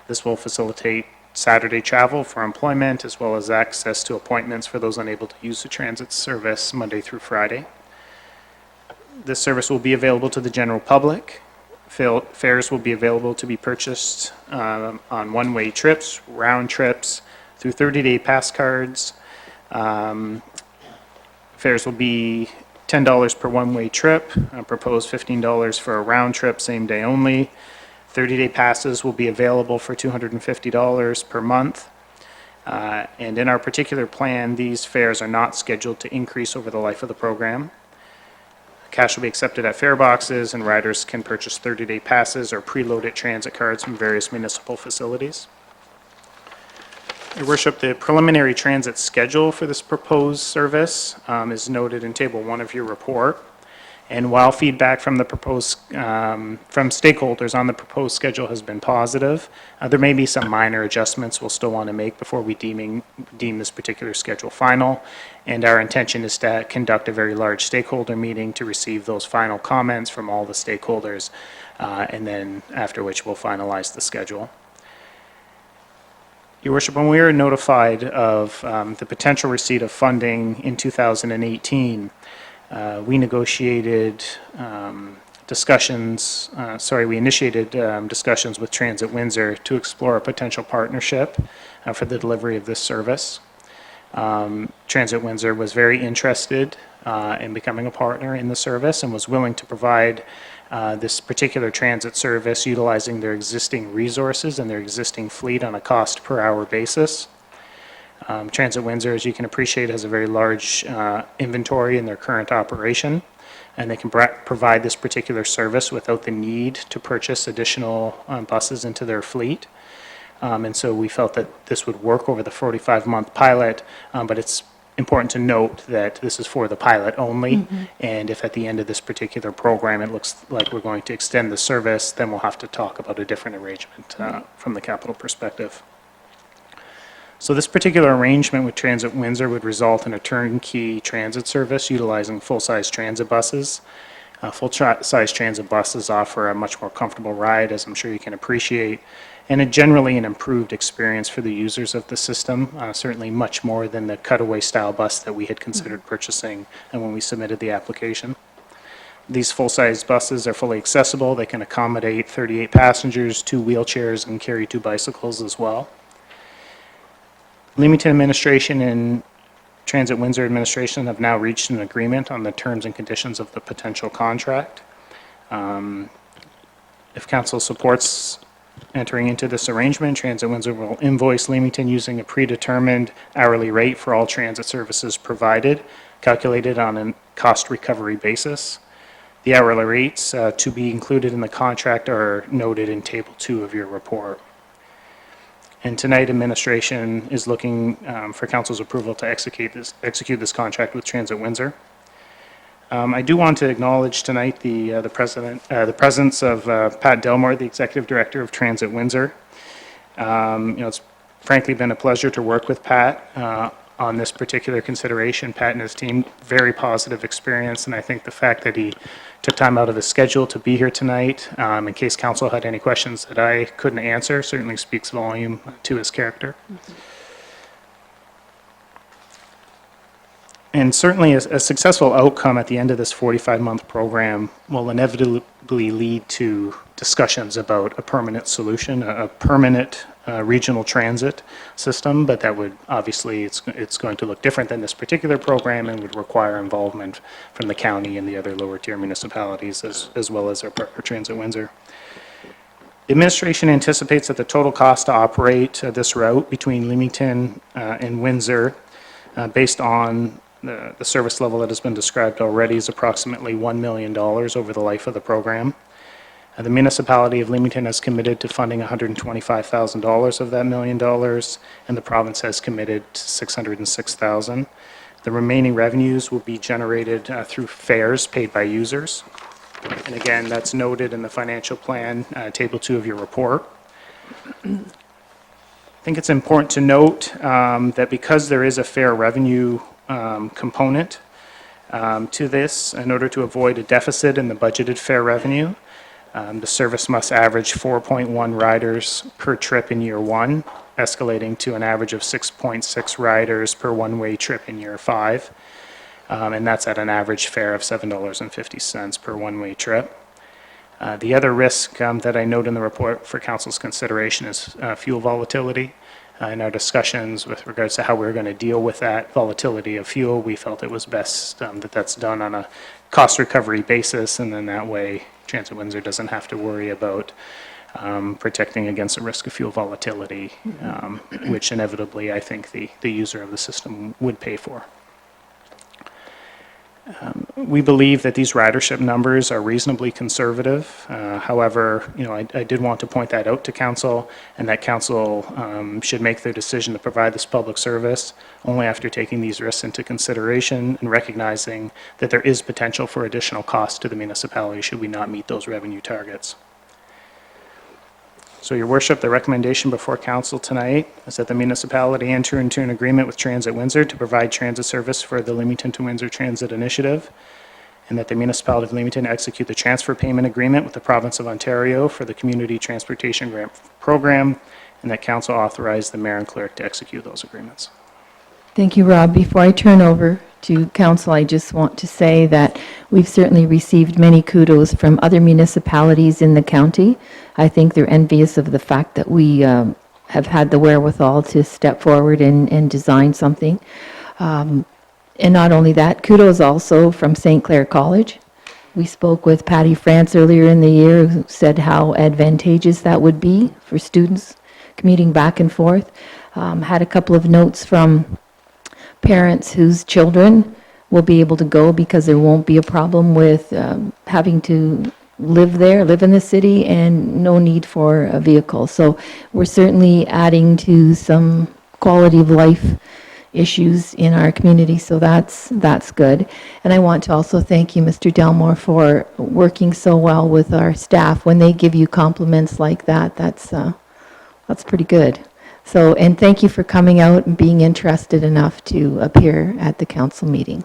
This will facilitate Saturday travel for employment, as well as access to appointments for those unable to use the transit service Monday through Friday. This service will be available to the general public. Fares will be available to be purchased on one-way trips, round trips, through 30-day pass cards. Fares will be $10 per one-way trip, proposed $15 for a round trip, same day only. 30-day passes will be available for $250 per month. And in our particular plan, these fares are not scheduled to increase over the life of the program. Cash will be accepted at fare boxes, and riders can purchase 30-day passes or preloaded transit cards from various municipal facilities. Your Worship, the preliminary transit schedule for this proposed service is noted in Table 1 of your report. And while feedback from the proposed, from stakeholders on the proposed schedule has been positive, there may be some minor adjustments we'll still want to make before we deem this particular schedule final. And our intention is to conduct a very large stakeholder meeting to receive those final comments from all the stakeholders, and then after which we'll finalize the schedule. Your Worship, when we were notified of the potential receipt of funding in 2018, we initiated discussions with Transit Windsor to explore a potential partnership for the delivery of this service. Transit Windsor was very interested in becoming a partner in the service and was willing to provide this particular transit service utilizing their existing resources and their existing fleet on a cost per hour basis. Transit Windsor, as you can appreciate, has a very large inventory in their current operation, and they can provide this particular service without the need to purchase additional buses into their fleet. And so we felt that this would work over the 45-month pilot, but it's important to note that this is for the pilot only, and if at the end of this particular program it looks like we're going to extend the service, then we'll have to talk about a different arrangement from the capital perspective. So this particular arrangement with Transit Windsor would result in a turnkey transit service utilizing full-size transit buses. Full-size transit buses offer a much more comfortable ride, as I'm sure you can appreciate, and generally an improved experience for the users of the system, certainly much more than the cutaway style bus that we had considered purchasing when we submitted the application. These full-size buses are fully accessible. They can accommodate 38 passengers, 2 wheelchairs, and carry 2 bicycles as well. Leamington administration and Transit Windsor administration have now reached an agreement on the terms and conditions of the potential contract. If council supports entering into this arrangement, Transit Windsor will invoice Leamington using a predetermined hourly rate for all transit services provided, calculated on a cost recovery basis. The hourly rates to be included in the contract are noted in Table 2 of your report. And tonight, administration is looking for council's approval to execute this contract with Transit Windsor. I do want to acknowledge tonight the presence of Pat Delmore, the Executive Director of Transit Windsor. It's frankly been a pleasure to work with Pat on this particular consideration. Pat and his team, very positive experience, and I think the fact that he took time out of his schedule to be here tonight, in case council had any questions that I couldn't answer, certainly speaks volume to his character. And certainly a successful outcome at the end of this 45-month program will inevitably lead to discussions about a permanent solution, a permanent regional transit system, but that would obviously, it's going to look different than this particular program and would require involvement from the county and the other lower tier municipalities as well as our partner Transit Windsor. The administration anticipates that the total cost to operate this route between Leamington and Windsor, based on the service level that has been described already, is approximately $1 million over the life of the program. The municipality of Leamington has committed to funding $125,000 of that $1 million, and the province has committed to $606,000. The remaining revenues will be generated through fares paid by users. And again, that's noted in the financial plan, Table 2 of your report. I think it's important to note that because there is a fare revenue component to this, in order to avoid a deficit in the budgeted fare revenue, the service must average 4.1 riders per trip in year 1, escalating to an average of 6.6 riders per one-way trip in year 5. And that's at an average fare of $7.50 per one-way trip. The other risk that I note in the report for council's consideration is fuel volatility. In our discussions with regards to how we're going to deal with that volatility of fuel, we felt it was best that that's done on a cost recovery basis, and then that way Transit Windsor doesn't have to worry about protecting against the risk of fuel volatility, which inevitably I think the user of the system would pay for. We believe that these ridership numbers are reasonably conservative. However, I did want to point that out to council, and that council should make their decision to provide this public service only after taking these risks into consideration and recognizing that there is potential for additional costs to the municipality should we not meet those revenue targets. So, Your Worship, the recommendation before council tonight is that the municipality enter into an agreement with Transit Windsor to provide transit service for the Leamington to Windsor Transit Initiative, and that the municipality of Leamington execute the transfer payment agreement with the province of Ontario for the Community Transportation Grant Program, and that council authorize the mayor and clerk to execute those agreements. Thank you, Rob. Before I turn over to council, I just want to say that we've certainly received many kudos from other municipalities in the county. I think they're envious of the fact that we have had the wherewithal to step forward and design something. And not only that, kudos also from St. Clair College. We spoke with Patty France earlier in the year, who said how advantageous that would be for students commuting back and forth. Had a couple of notes from parents whose children will be able to go because there won't be a problem with having to live there, live in the city, and no need for a vehicle. So we're certainly adding to some quality of life issues in our community, so that's good. And I want to also thank you, Mr. Delmore, for working so well with our staff. When they give you compliments like that, that's pretty good. So, and thank you for coming out and being interested enough to appear at the council meeting.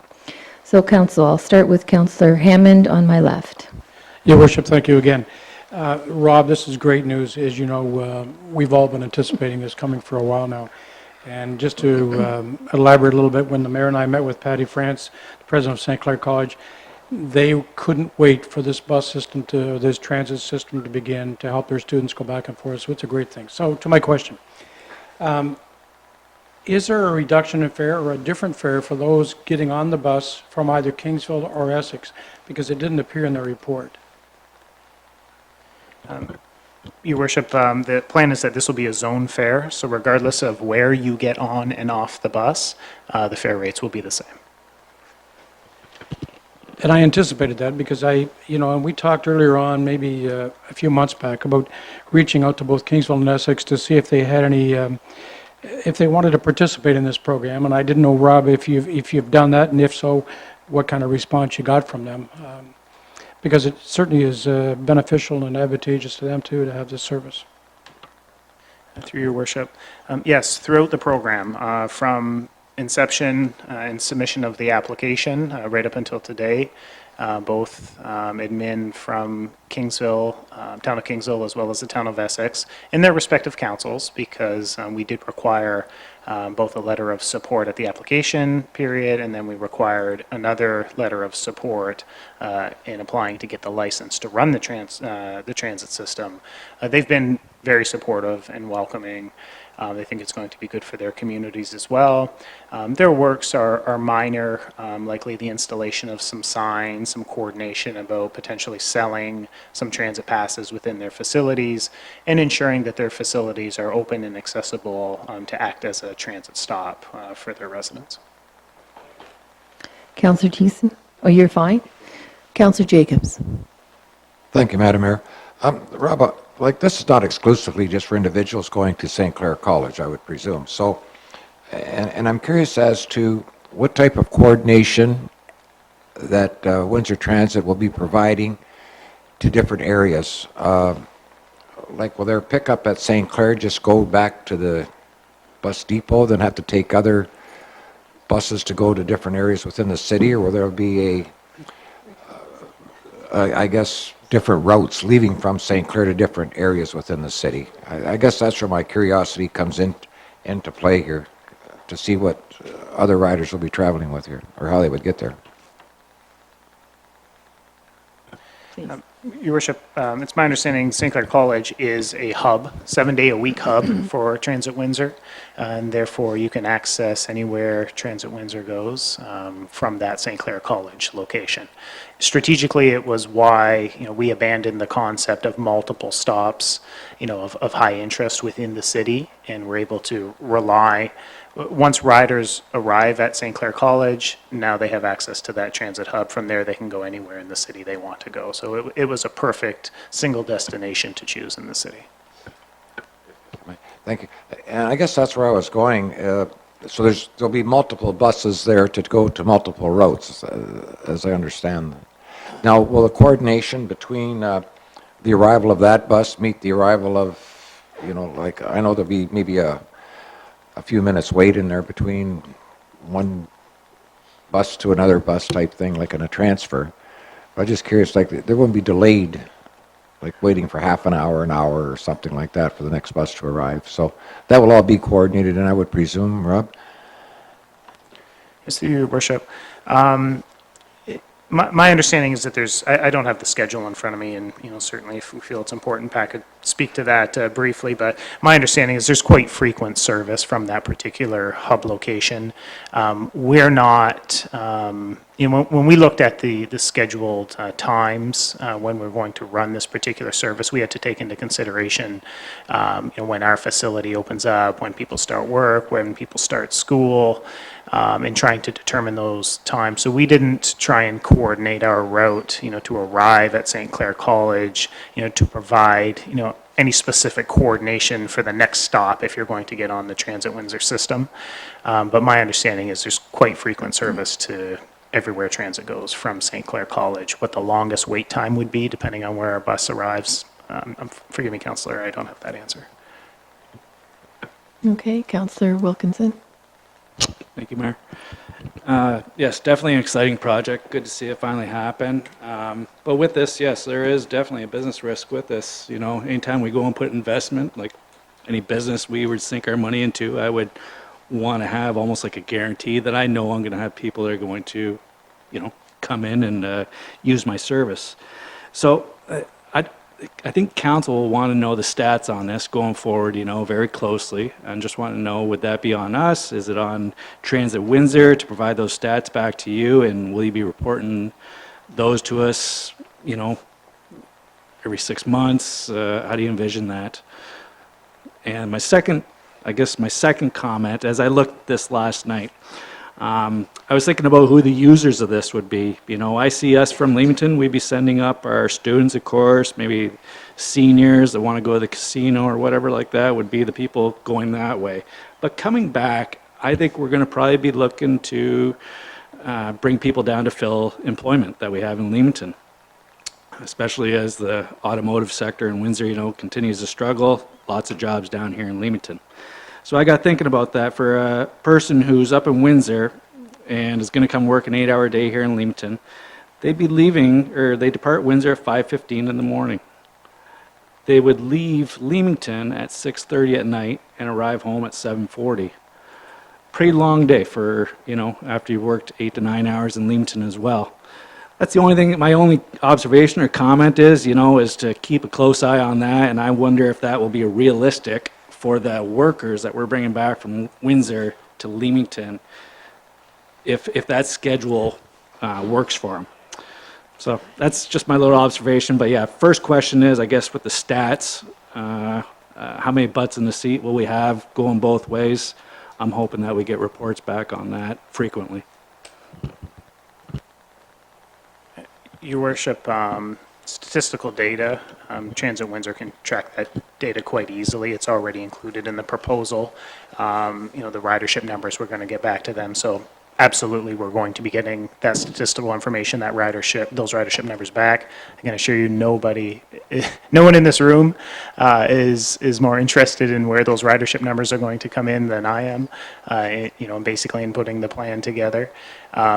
So, council, I'll start with Councillor Hammond on my left. Your worship, thank you again. Rob, this is great news. As you know, we've all been anticipating this coming for a while now. And just to elaborate a little bit, when the mayor and I met with Patty France, the president of St. Clair College, they couldn't wait for this this transit system to begin to help their students go back and forth. So it's a great thing. So to my question, is there a reduction in fare or a different fare for those getting on the bus from either Kingsville or Essex? Because it didn't appear in the report. Your Worship, the plan is that this will be a zone fare, so regardless of where you get on and off the bus, the fare rates will be the same. And I anticipated that because and we talked earlier on, maybe a few months back, about reaching out to both Kingsville and Essex to see if they had any, if they wanted to participate in this program. And I didn't know, Rob, if you've done that, and if so, what kind of response you got from them. Because it certainly is beneficial and advantageous to them, too, to have this service. Through Your Worship. Yes, throughout the program, from inception and submission of the application right up until today, both admin from Kingsville, town of Kingsville, as well as the town of Essex, in their respective councils, because we did require both a letter of support at the application period, and then we required another letter of support in applying to get the license to run the transit system. They've been very supportive and welcoming. They think it's going to be good for their communities as well. Their works are minor, likely the installation of some signs, some coordination about potentially selling some transit passes within their facilities, and ensuring that their facilities are open and accessible to act as a transit stop for their residents. Councillor Thiessen? Oh, you're fine. Councillor Jacobs? Thank you, Madam Mayor. Rob, this is not exclusively just for individuals going to St. Clair College, I would presume. So, and I'm curious as to what type of coordination that Windsor Transit will be providing to different areas. Will their pickup at St. Clair just go back to the bus depot, then have to take other buses to go to different areas within the city, or will there be I guess, different routes leaving from St. Clair to different areas within the city? I guess that's where my curiosity comes into play here, to see what other riders will be traveling with here, or how they would get there. Your Worship, it's my understanding St. Clair College is a hub, 7-day-a-week hub for Transit Windsor, and therefore you can access anywhere Transit Windsor goes from that St. Clair College location. Strategically, it was why we abandoned the concept of multiple stops, of high interest within the city, and we're able to rely once riders arrive at St. Clair College, now they have access to that transit hub. From there, they can go anywhere in the city they want to go. So it was a perfect single destination to choose in the city. Thank you. And I guess that's where I was going. So there'll be multiple buses there to go to multiple routes, as I understand. Now, will the coordination between the arrival of that bus meet the arrival of, like, I know there'll be maybe a few minutes wait in there between one bus to another bus type thing, like in a transfer. I'm just curious, like, there won't be delayed, like waiting for half an hour or something like that for the next bus to arrive. So that will all be coordinated, and I would presume, Rob? Yes, Your Worship. My understanding is that I don't have the schedule in front of me, and, certainly if we feel it's important, Pat could speak to that briefly, but my understanding is there's quite frequent service from that particular hub location. We're not, when we looked at the scheduled times when we're going to run this particular service, we had to take into consideration, when our facility opens up, when people start work, when people start school, and trying to determine those times. So we didn't try and coordinate our route, to arrive at St. Clair College, to provide, any specific coordination for the next stop if you're going to get on the Transit Windsor system. But my understanding is there's quite frequent service to everywhere transit goes from St. Clair College. What the longest wait time would be, depending on where our bus arrives, forgive me, Councillor, I don't have that answer. Okay, Councillor Wilkinson. Thank you, Mayor. Yes, definitely an exciting project. Good to see it finally happen. But with this, yes, there is definitely a business risk with this. Anytime we go and put investment, like any business we would sink our money into, I would want to have almost like a guarantee that I know I'm going to have people that are going to, come in and use my service. So I think council will want to know the stats on this going forward, very closely, and just want to know, would that be on us? Is it on Transit Windsor to provide those stats back to you, and will you be reporting those to us, every 6 months? How do you envision that? And my second comment, as I looked at this last night, I was thinking about who the users of this would be. I see us from Leamington, we'd be sending up our students, of course, maybe seniors that want to go to the casino or whatever like that would be the people going that way. But coming back, I think we're going to probably be looking to bring people down to fill employment that we have in Leamington, especially as the automotive sector in Windsor, continues to struggle. Lots of jobs down here in Leamington. So I got thinking about that for a person who's up in Windsor and is going to come work an 8-hour day here in Leamington. They'd be leaving, or they depart Windsor at 5:15 in the morning. They would leave Leamington at 6:30 at night and arrive home at 7:40. Pretty long day for, after you've worked 8 to 9 hours in Leamington as well. That's the only thing, my only observation or comment is, is to keep a close eye on that, and I wonder if that will be realistic for the workers that we're bringing back from Windsor to Leamington, if that schedule works for them. So that's just my little observation. But yeah, first question is, I guess, with the stats, how many butts in the seat will we have going both ways? I'm hoping that we get reports back on that frequently. Your Worship, statistical data, Transit Windsor can track that data quite easily. It's already included in the proposal. The ridership numbers, we're going to get back to them. So absolutely, we're going to be getting that statistical information, those ridership numbers back. I can assure you, no one in this room is more interested in where those ridership numbers are going to come in than I am, basically in putting the plan together.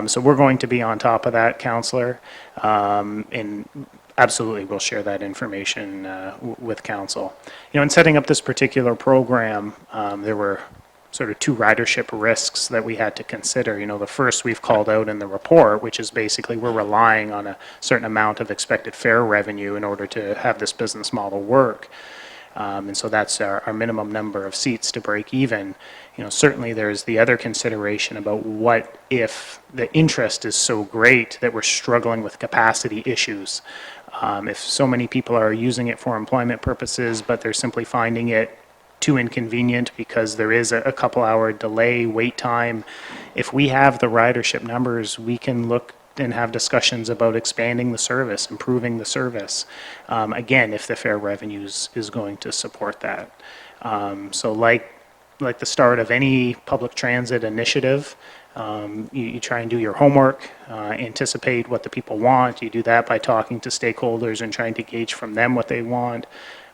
So we're going to be on top of that, Councillor, and absolutely we'll share that information with council. In setting up this particular program, there were sort of two ridership risks that we had to consider. The first we've called out in the report, which is basically we're relying on a certain amount of expected fare revenue in order to have this business model work. And so that's our minimum number of seats to break even. Certainly there's the other consideration about what if the interest is so great that we're struggling with capacity issues. If so many people are using it for employment purposes, but they're simply finding it too inconvenient because there is a couple hour delay, wait time. If we have the ridership numbers, we can look and have discussions about expanding the service, improving the service. Again, if the fare revenues is going to support that. So like the start of any public transit initiative, you try and do your homework, anticipate what the people want. You do that by talking to stakeholders and trying to gauge from them what they want,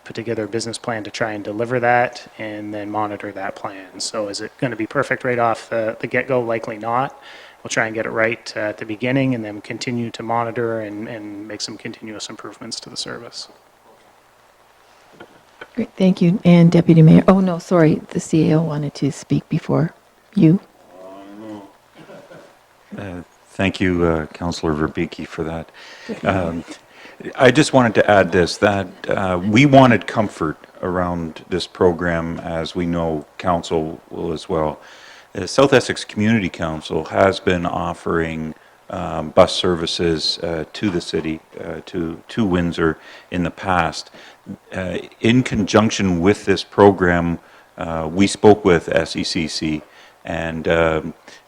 put together a business plan to try and deliver that, and then monitor that plan. So is it going to be perfect right off the get-go? Likely not. We'll try and get it right at the beginning and then continue to monitor and make some continuous improvements to the service. Great, thank you. And Deputy Mayor, oh no, sorry, the CAO wanted to speak before you. Thank you, Councillor Verbicki, for that. I just wanted to add this, that we wanted comfort around this program, as we know Council will as well. The South Essex Community Council has been offering bus services to the city, to Windsor in the past. In conjunction with this program, we spoke with SECC, and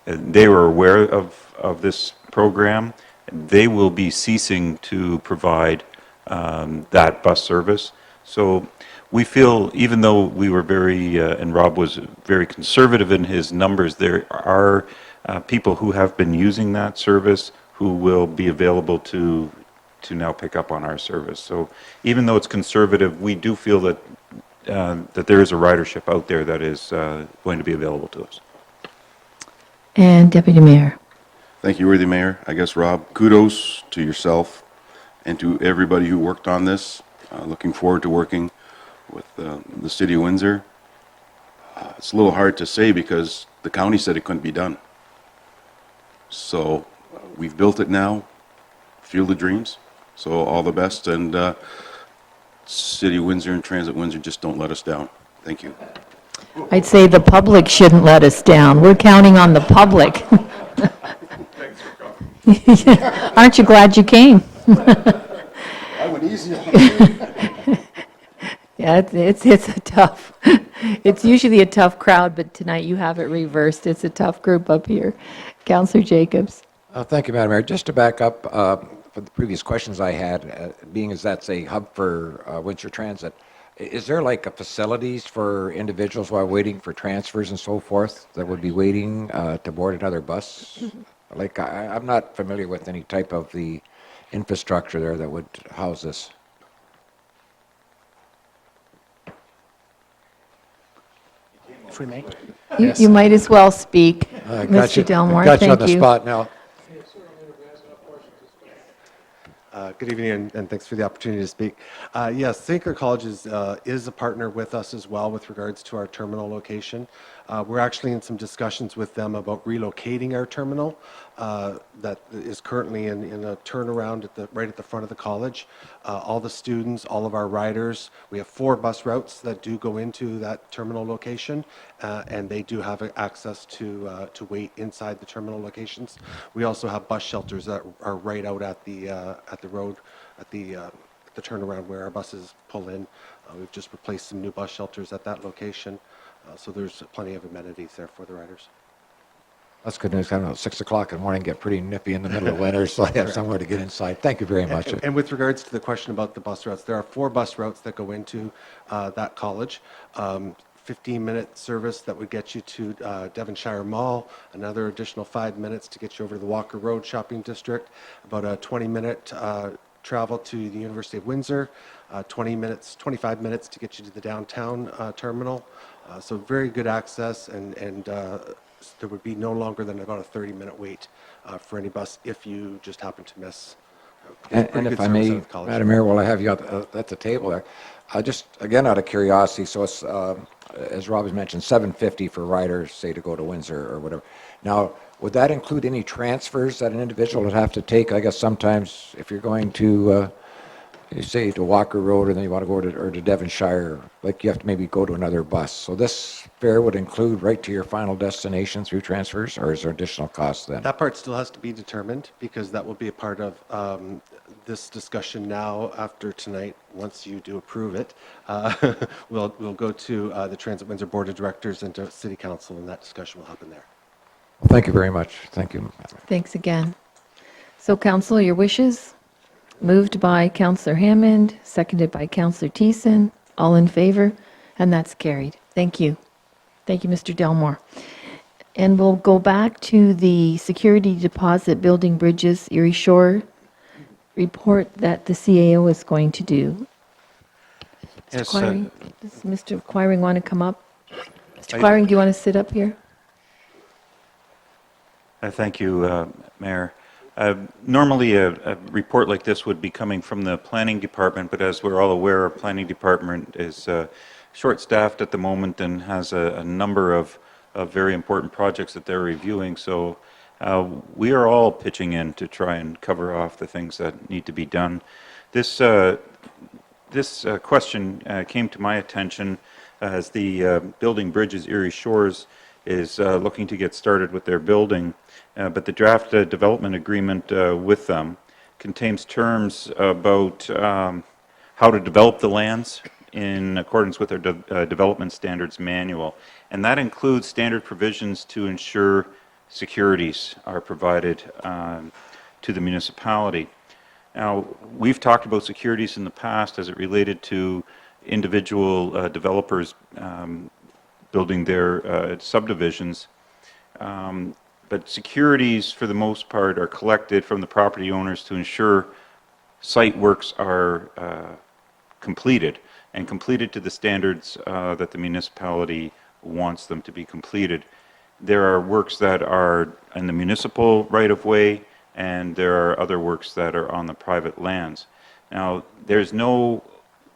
they were aware of this program. They will be ceasing to provide that bus service. So we feel, even though we were very, and Rob was very conservative in his numbers, there are people who have been using that service who will be available to now pick up on our service. So even though it's conservative, we do feel that that there is a ridership out there that is going to be available to us. And Deputy Mayor. Thank you, worthy Mayor. I guess, Rob, kudos to yourself and to everybody who worked on this. Looking forward to working with the City of Windsor. It's a little hard to say because the county said it couldn't be done. So we've built it now. Field of dreams. So all the best, and City of Windsor and Transit Windsor, just don't let us down. Thank you. I'd say the public shouldn't let us down. We're counting on the public. Aren't you glad you came? I went easy on you. Yeah, it's a tough, it's usually a tough crowd, but tonight you have it reversed. It's a tough group up here. Councillor Jacobs. Thank you, Madam Mayor. Just to back up for the previous questions I had, being as that's a hub for Windsor Transit, is there like a facilities for individuals while waiting for transfers and so forth that would be waiting to board another bus? Like, I'm not familiar with any type of the infrastructure there that would house this. If we may. You might as well speak, Mr. Delmore. Got you on Thank the you. spot now. Good evening, and thanks for the opportunity to speak. Yes, St. Clair College is a partner with us as well with regards to our terminal location. We're actually in some discussions with them about relocating our terminal that is currently in a turnaround right at the front of the college. All the students, all of our riders, we have 4 bus routes that do go into that terminal location, and they do have access to wait inside the terminal locations. We also have bus shelters that are right out at the road, at the turnaround where our buses pull in. We've just replaced some new bus shelters at that location, so there's plenty of amenities there for the riders. That's good news. I don't know, 6 o'clock in the morning, get pretty nippy in the middle of winter, so I have somewhere to get inside. Thank you very much. And with regards to the question about the bus routes, there are 4 bus routes that go into that college. 15-minute service that would get you to Devonshire Mall, another additional 5 minutes to get you over to the Walker Road Shopping District, about a 20-minute travel to the University of Windsor, 25 minutes to get you to the downtown terminal. So very good access, and there would be no longer than about a 30-minute wait for any bus if you just happen to miss. And if I may, Madam Mayor, while I have you at the table there, just again out of curiosity, so it's, as Rob has mentioned, $750 for riders, say, to go to Windsor or whatever. Now, would that include any transfers that an individual would have to take? I guess sometimes if you're going to You say to Walker Road, and then you want to go to Devonshire, like you have to maybe go to another bus. So this fare would include right to your final destination through transfers, or is there additional costs then? That part still has to be determined because that will be a part of this discussion now after tonight. Once you do approve it, we'll go to the Transit Windsor Board of Directors and to City Council, and that discussion will happen there. Well, thank you very much. Thank you. Thanks again. So council, your wishes? Moved by Councillor Hammond, seconded by Councillor Thiessen. All in favor? And that's carried. Thank you. Thank you, Mr. Delmore. And we'll go back to the security deposit building bridges Erie Shore report that the CAO is going to do. Mr. Yes, Quiring, does Mr. Quiring want to come up? Mr. I- Quiring, do you want to sit up here? Thank you, Mayor. Normally, a report like this would be coming from the Planning Department, but as we're all aware, our Planning Department is short-staffed at the moment and has a number of very important projects that they're reviewing. So we are all pitching in to try and cover off the things that need to be done. This question came to my attention as the Building Bridges Erie Shores is looking to get started with their building. But the draft development agreement with them contains terms about how to develop the lands in accordance with their development standards manual. And that includes standard provisions to ensure securities are provided to the municipality. Now, we've talked about securities in the past as it related to individual developers building their subdivisions. But securities, for the most part, are collected from the property owners to ensure site works are completed and completed to the standards that the municipality wants them to be completed. There are works that are in the municipal right-of-way, and there are other works that are on the private lands. Now, there's no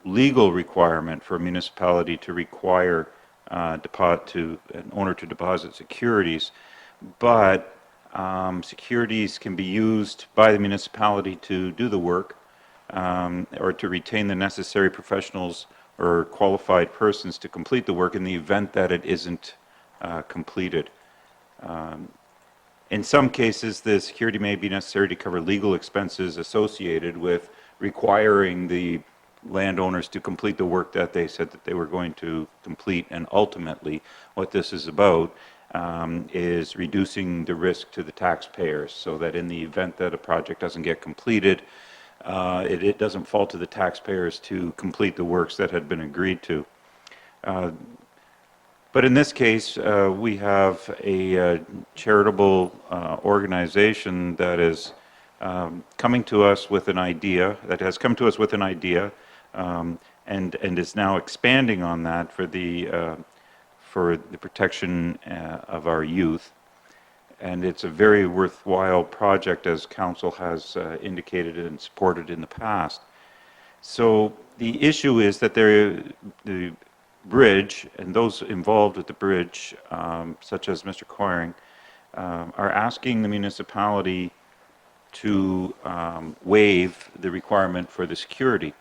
legal requirement for a municipality to require an owner to deposit securities, but securities can be used by the municipality to do the work or to retain the necessary professionals or qualified persons to complete the work in the event that it isn't completed. In some cases, the security may be necessary to cover legal expenses associated with requiring the landowners to complete the work that they said that they were going to complete. And ultimately, what this is about is reducing the risk to the taxpayers so that in the event that a project doesn't get completed, it doesn't fall to the taxpayers to complete the works that had been agreed to. But in this case, we have a charitable organization that is coming to us with an idea, that has come to us with an idea, and is now expanding on that for the protection of our youth. And it's a very worthwhile project, as Council has indicated and supported in the past. So the issue is that the bridge, and those involved with the bridge, such as Mr. Quiring, are asking the municipality to waive the requirement for the security.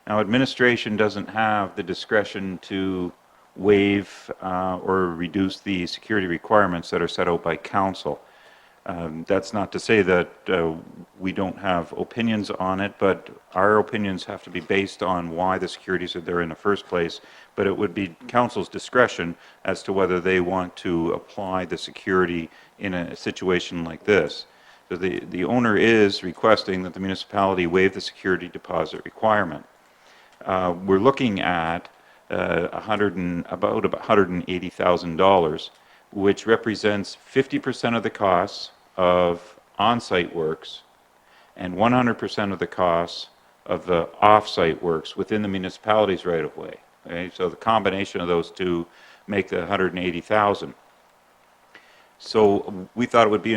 Now, administration doesn't have the discretion to waive or reduce the security requirements that are set out by council. That's not to say that we don't have opinions on it, but our opinions have to be based on why the securities are there in the first place. But it would be council's discretion as to whether they want to apply the security in a situation like this. So the owner is requesting that the municipality waive the security deposit requirement. We're looking at about $180,000, which represents 50% of the costs of on-site works and 100% of the costs of the off-site works within the municipality's right-of-way. Okay? So the combination of those two make the $180,000. So we thought it would be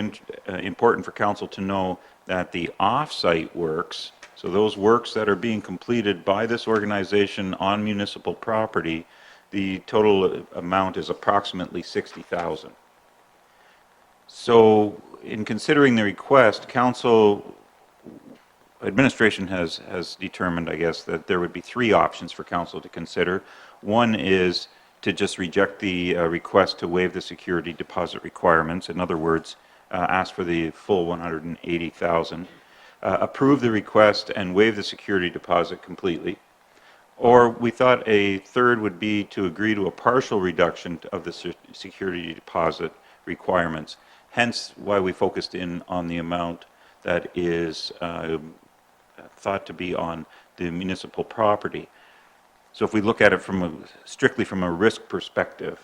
important for council to know that the off-site works, so those works that are being completed by this organization on municipal property, the total amount is approximately $60,000. So in considering the request, council administration has determined, I guess, that there would be three options for council to consider. One is to just reject the request to waive the security deposit requirements. In other words, ask for the full 180,000. Approve the request and waive the security deposit completely. Or we thought a third would be to agree to a partial reduction of the security deposit requirements. Hence why we focused in on the amount that is thought to be on the municipal property. So if we look at it strictly from a risk perspective,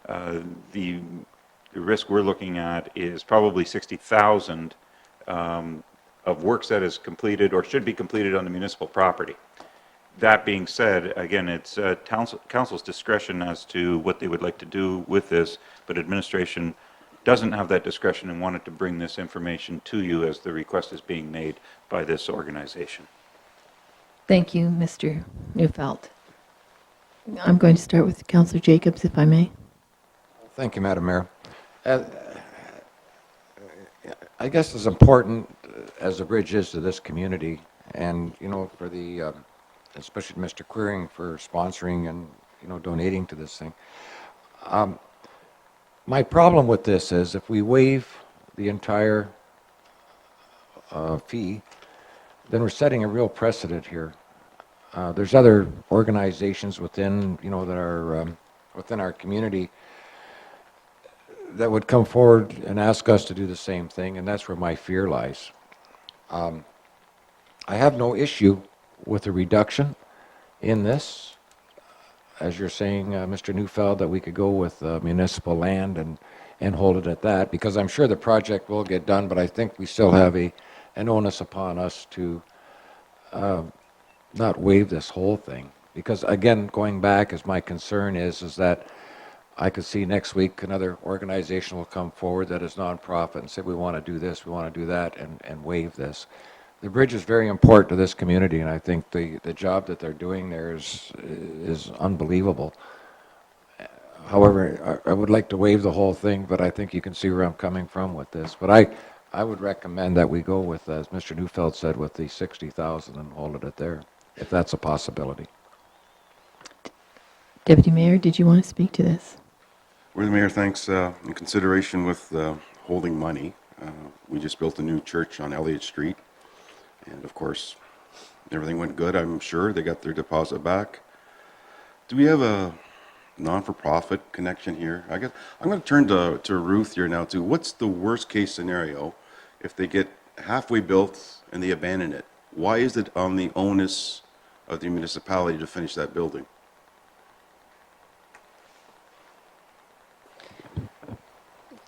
the risk we're looking at is probably 60,000 of works that is completed or should be completed on the municipal property. That being said, again, it's council's discretion as to what they would like to do with this, but administration doesn't have that discretion and wanted to bring this information to you as the request is being made by this organization. Thank you, Mr. Neufeld. I'm going to start with Councillor Jacobs, if I may. Thank you, Madam Mayor. I guess as important as the bridge is to this community, and, you know, for the, especially Mr. Queering for sponsoring and, you know, donating to this thing. My problem with this is if we waive the entire fee, then we're setting a real precedent here. There's other organizations within, you know, that are within our community that would come forward and ask us to do the same thing, and that's where my fear lies. I have no issue with a reduction in this. As you're saying, Mr. Neufeld, that we could go with municipal land and hold it at that, because I'm sure the project will get done, but I think we still have an onus upon us to not waive this whole thing. Because again, going back, as my concern is that I could see next week another organization will come forward that is nonprofit and say, we want to do this, we want to do that, and waive this. The bridge is very important to this community, and I think the job that they're doing there is unbelievable. However, I would like to waive the whole thing, but I think you can see where I'm coming from with this. But I would recommend that we go with, as Mr. Neufeld said, with the 60,000 and hold it at there, if that's a possibility. Deputy Mayor, did you want to speak to this? Where the mayor thanks, in consideration with holding money, we just built a new church on Elliott Street. And of course, everything went good, I'm sure. They got their deposit back. Do we have a non-for-profit connection here? I guess I'm going to turn to Ruth here now too. What's the worst case scenario if they get halfway built and they abandon it? Why is it on the onus of the municipality to finish that building?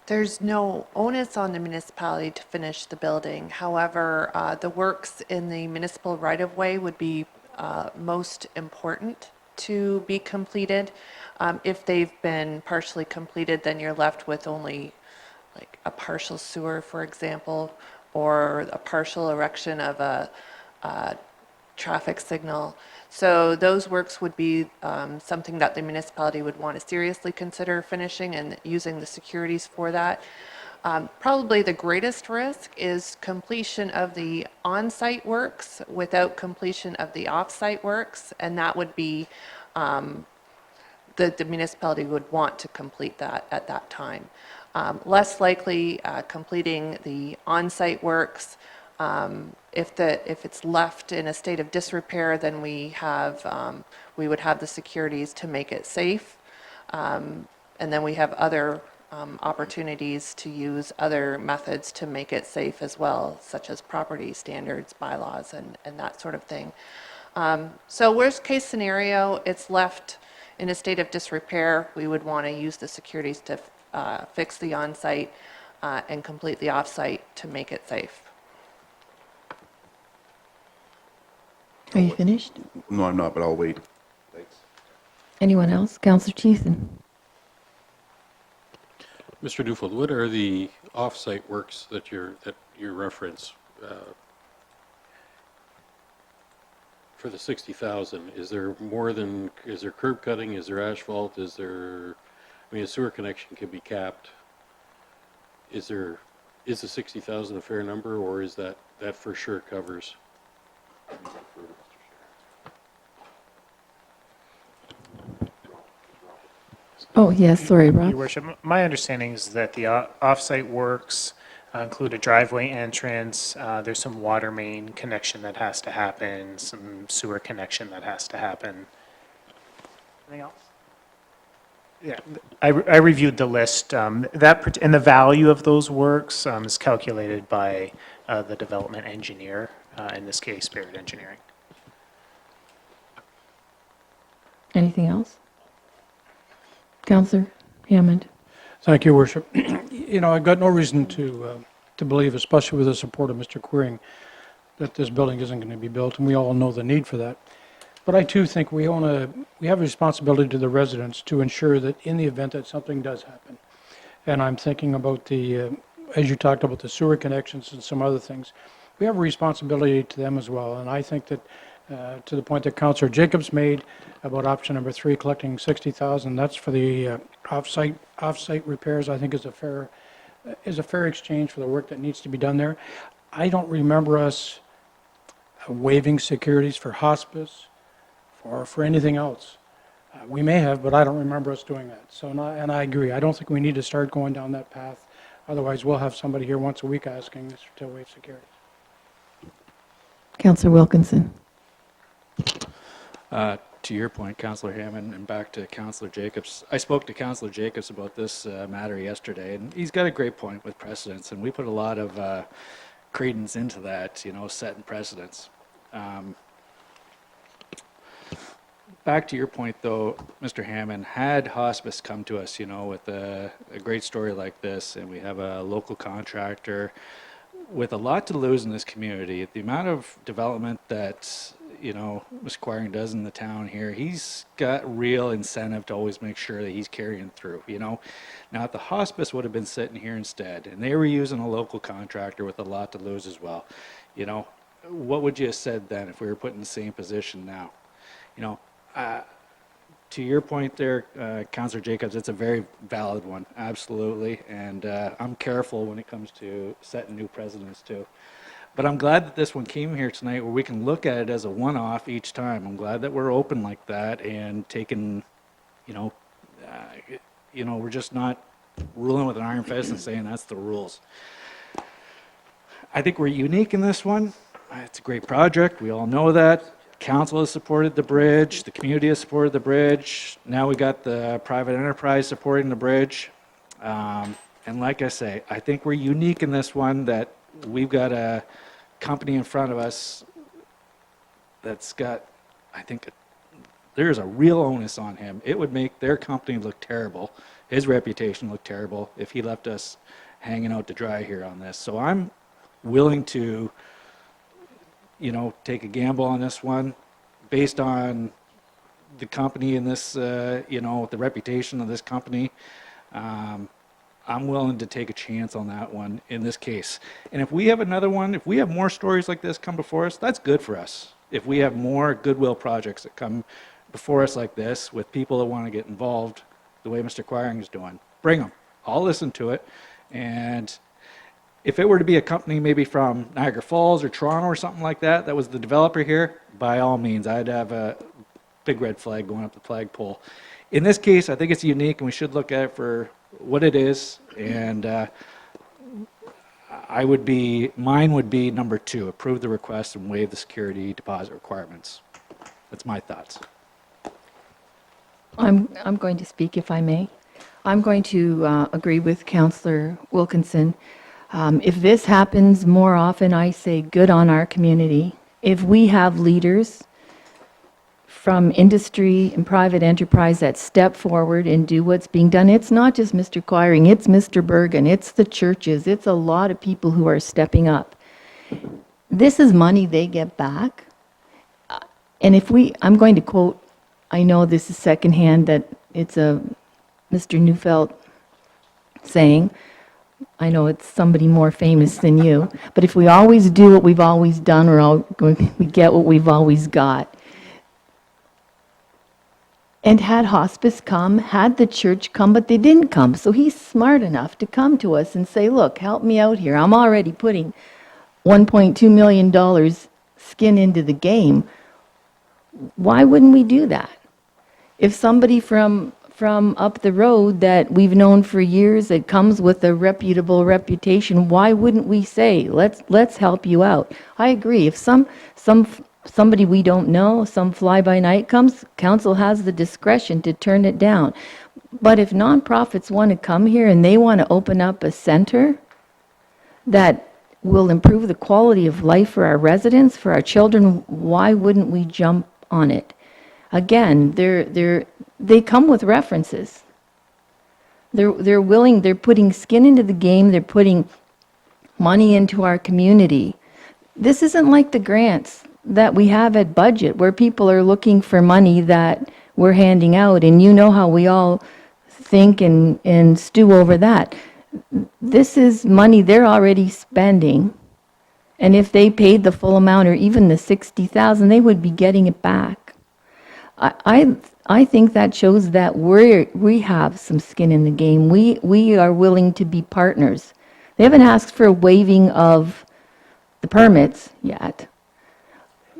There's no onus on the municipality to finish the building. However, the works in the municipal right-of-way would be most important to be completed. If they've been partially completed, then you're left with only like a partial sewer, for example, or a partial erection of a traffic signal. So those works would be something that the municipality would want to seriously consider finishing and using the securities for that. Probably the greatest risk is completion of the on-site works without completion of the off-site works, and that would be the municipality would want to complete that at that time. Less likely completing the on-site works. If it's left in a state of disrepair, then we would have the securities to make it safe, and then we have other opportunities to use other methods to make it safe as well, such as property standards, bylaws, and that sort of thing. So worst case scenario, it's left in a state of disrepair. We would want to use the securities to fix the on-site and complete the off-site to make it safe. Are you finished? No, I'm not, but I'll wait. Thanks. Anyone else? Councillor Thiessen. Mr. Neufeld, what are the off-site works that you reference for the 60,000? Is there curb cutting? Is there asphalt? A sewer connection can be capped. Is the 60,000 a fair number, or is that for sure covers? Oh, yes, sorry, Rob. Your worship, my understanding is that the off-site works include a driveway entrance, there's some water main connection that has to happen, some sewer connection that has to happen. Anything else? Yeah, I reviewed the list. And the value of those works is calculated by the development engineer, in this case, Spirit Engineering. Anything else? Counselor Hammond? Thank you, Worship. You know, I've got no reason to believe, especially with the support of Mr. Queering, that this building isn't going to be built, and we all know the need for that. But I too think we have a responsibility to the residents to ensure that in the event that something does happen, and I'm thinking about as you talked about the sewer connections and some other things, we have a responsibility to them as well. And I think that to the point that Councillor Jacobs made about option number 3, collecting 60,000, that's for the off-site repairs, I think is a fair exchange for the work that needs to be done there. I don't remember us waiving securities for hospice or for anything else. We may have, but I don't remember us doing that. So, and I agree. I don't think we need to start going down that path. Otherwise, we'll have somebody here once a week asking us to waive security. Counselor Wilkinson? To your point, Councillor Hammond, and back to Councillor Jacobs, I spoke to Councillor Jacobs about this matter yesterday, and he's got a great point with precedents, and we put a lot of credence into that, you know, setting precedents. Back to your point, though, Mr. Hammond, had hospice come to us, you know, with a great story like this, and we have a local contractor with a lot to lose in this community, the amount of development that, you know, Mr. Quiring does in the town here, he's got real incentive to always make sure that he's carrying through, you know. Now, if the hospice would have been sitting here instead, and they were using a local contractor with a lot to lose as well, you know, what would you have said then if we were put in the same position now? You know, to your point there, Councillor Jacobs, it's a very valid one, absolutely, and I'm careful when it comes to setting new precedents too. But I'm glad that this one came here tonight where we can look at it as a one-off each time. I'm glad that we're open like that and taking, you know, we're just not ruling with an iron fist and saying that's the rules. I think we're unique in this one. It's a great project. We all know that. Council has supported the bridge. The community has supported the bridge. Now we got the private enterprise supporting the bridge. And like I say, I think we're unique in this one that we've got a company in front of us that's got, I think, there's a real onus on him. It would make their company look terrible, his reputation look terrible, if he left us hanging out to dry here on this. So I'm willing to, you know, take a gamble on this one based on the company and this, you know, the reputation of this company. I'm willing to take a chance on that one in this case. And if we have another one, if we have more stories like this come before us, that's good for us. If we have more goodwill projects that come before us like this with people that want to get involved the way Mr. Quiring is doing, bring them. I'll listen to it. And if it were to be a company maybe from Niagara Falls or Toronto or something like that, that was the developer here, by all means, I'd have a big red flag going up the flagpole. In this case, I think it's unique and we should look at it for what it is. And mine would be number 2, approve the request and waive the security deposit requirements. That's my thoughts. I'm going to speak if I may. I'm going to agree with Councillor Wilkinson. If this happens more often, I say good on our community. If we have leaders from industry and private enterprise that step forward and do what's being done, it's not just Mr. Quiring, it's Mr. Bergen, it's the churches, it's a lot of people who are stepping up. This is money they get back. And I'm going to quote, I know this is secondhand, that it's a Mr. Neufeld saying, I know it's somebody more famous than you, but if we always do what we've always done, we get what we've always got. And had hospice come, had the church come, but they didn't come. So he's smart enough to come to us and say, look, help me out here. I'm already putting $1.2 million skin into the game. Why wouldn't we do that? If somebody from from up the road that we've known for years, that comes with a reputable reputation, why wouldn't we say, let's help you out? I agree. If somebody we don't know, some fly-by-night comes, council has the discretion to turn it down. But if nonprofits want to come here and they want to open up a center that will improve the quality of life for our residents, for our children, why wouldn't we jump on it? Again, they come with references. They're willing, they're putting skin into the game, they're putting money into our community. This isn't like the grants that we have at budget, where people are looking for money that we're handing out, and you know how we all think and stew over that. This is money they're already spending, and if they paid the full amount or even the 60,000, they would be getting it back. I think that shows that we have some skin in the game. We are willing to be partners. They haven't asked for a waiving of the permits yet.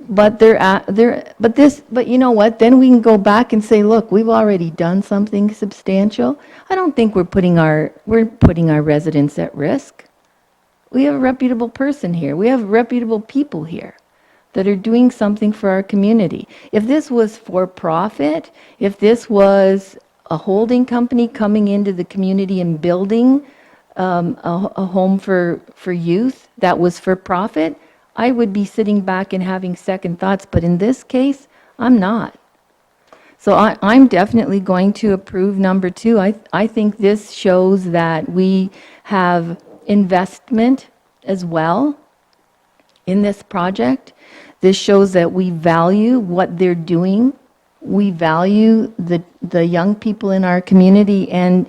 But but you know what? Then we can go back and say, look, we've already done something substantial. I don't think we're putting our residents at risk. We have a reputable person here. We have reputable people here that are doing something for our community. If this was for profit, if this was a holding company coming into the community and building a home for youth that was for profit, I would be sitting back and having second thoughts. But in this case, I'm not. So I'm definitely going to approve number 2. I think this shows that we have investment as well in this project. This shows that we value what they're doing. We value the young people in our community, and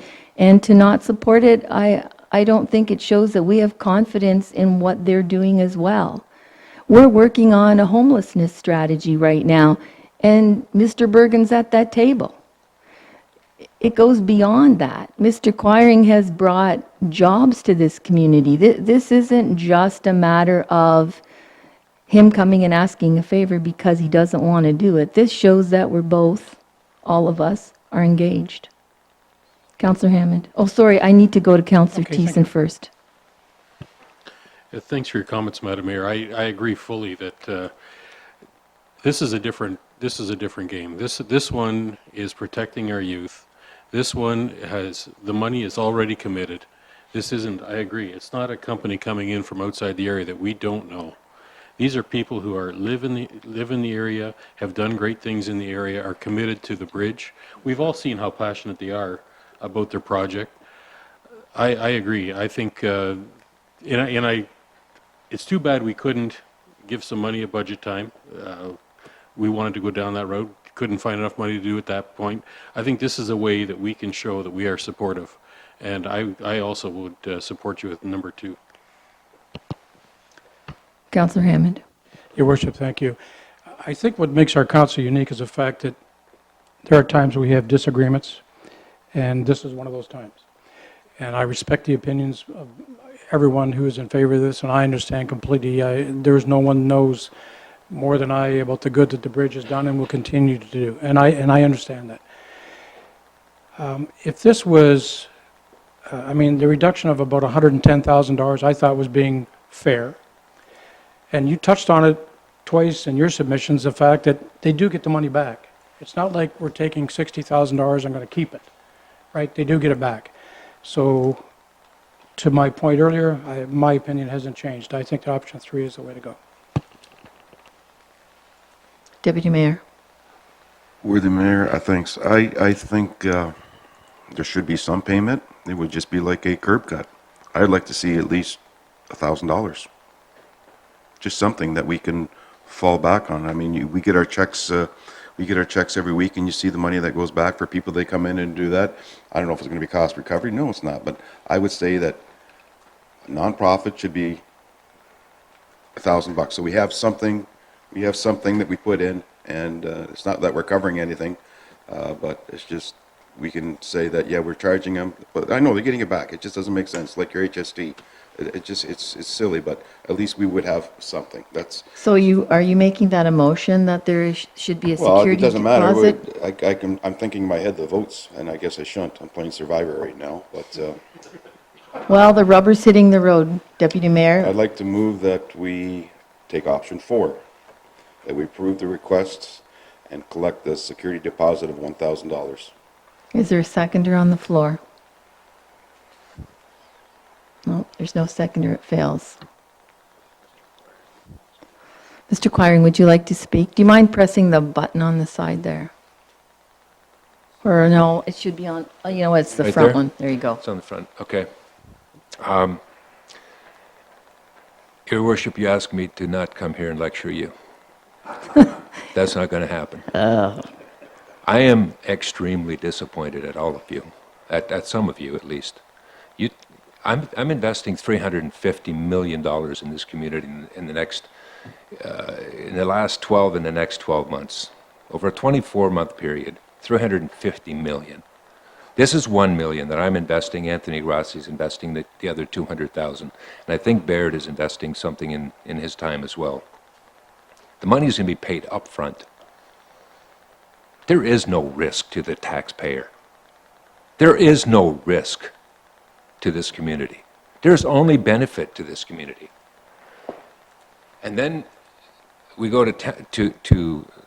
to not support it, I don't think it shows that we have confidence in what they're doing as well. We're working on a homelessness strategy right now, and Mr. Bergen's at that table. It goes beyond that. Mr. Quiring has brought jobs to this community. This isn't just a matter of him coming and asking a favor because he doesn't want to do it. This shows that we're both, all of us, are engaged. Councillor Hammond. Oh, sorry, I need to go to Councillor Okay, thank Thiessen you. first. Thanks for your comments, Madam Mayor. I agree fully that this is a different game. This one is protecting our youth. This one the money is already committed. This isn't, I agree, it's not a company coming in from outside the area that we don't know. These are people who live in the area, have done great things in the area, are committed to the bridge. We've all seen how passionate they are about their project. I agree. I think, it's too bad we couldn't give some money at budget time. We wanted to go down that road, couldn't find enough money to do at that point. I think this is a way that we can show that we are supportive. And I also would support you with number 2. Councillor Hammond. Your worship, thank you. I think what makes our council unique is the fact that there are times we have disagreements, and this is one of those times. And I respect the opinions of everyone who is in favor of this, and I understand completely. There's no one knows more than I about the good that the bridge has done and will continue to do, and I understand that. If this was, the reduction of about $110,000 I thought was being fair. And you touched on it twice in your submissions, the fact that they do get the money back. It's not like we're taking $60,000 and going to keep it, right? They do get it back. So to my point earlier, my opinion hasn't changed. I think that option 3 is the way to go. Deputy Mayor. Worthy Mayor, thanks. I think there should be some payment. It would just be like a curb cut. I'd like to see at least $1,000. Just something that we can fall back on. I mean, we get our checks. We get our checks every week, and you see the money that goes back for people. They come in and do that. I don't know if it's going to be cost recovery. No, it's not. But I would say that a nonprofit should be $1,000. So we have something. We have something that we put in, and it's not that we're covering anything, but it's just we can say that, yeah, we're charging them, but I know they're getting it back. It just doesn't make sense, like your HST. It's silly, but at least we would have something. That's, So are you making that a motion that there should be a well, it security doesn't matter. deposit? I'm thinking in my head the votes, and I guess I shouldn't. I'm playing Survivor right now, but Well, the rubber's hitting the road, Deputy Mayor. I'd like to move that we take option 4, that we approve the requests and collect the security deposit of $1,000. Is there a seconder on the floor? No, there's no seconder, it fails. Mr. Quiring, would you like to speak? Do you mind pressing the button on the side there? Or no, it should be on, you know, it's the Right front there? one. There you go. It's on the front, okay. Your Worship, you asked me to not come here and lecture you. That's not going to happen. I am extremely disappointed at all of you, at some of you at least. I'm investing $350 million in this community in the next, in the last 12 and the next 12 months. Over a 24-month period, $350 million. This is $1 million that I'm investing. Anthony Rossi's investing the other $200,000. And I think Baird is investing something in his time as well. The money is going to be paid up front. There is no risk to the taxpayer. There is no risk to this community. There's only benefit to this community. And then we go to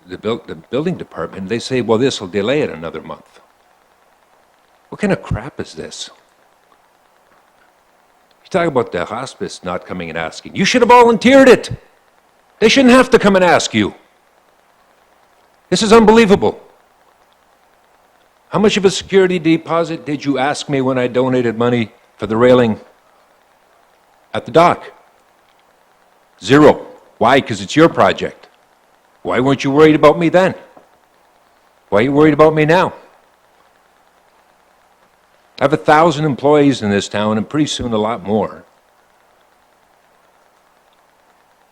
the building department, and they say, well, this will delay it another month. What kind of crap is this? You talk about the hospice not coming and asking. You should have volunteered it. They shouldn't have to come and ask you. This is unbelievable. How much of a security deposit did you ask me when I donated money for the railing at the dock? 0. Why? Because it's your project. Why weren't you worried about me then? Why are you worried about me now? I have 1,000 employees in this town, and pretty soon a lot more.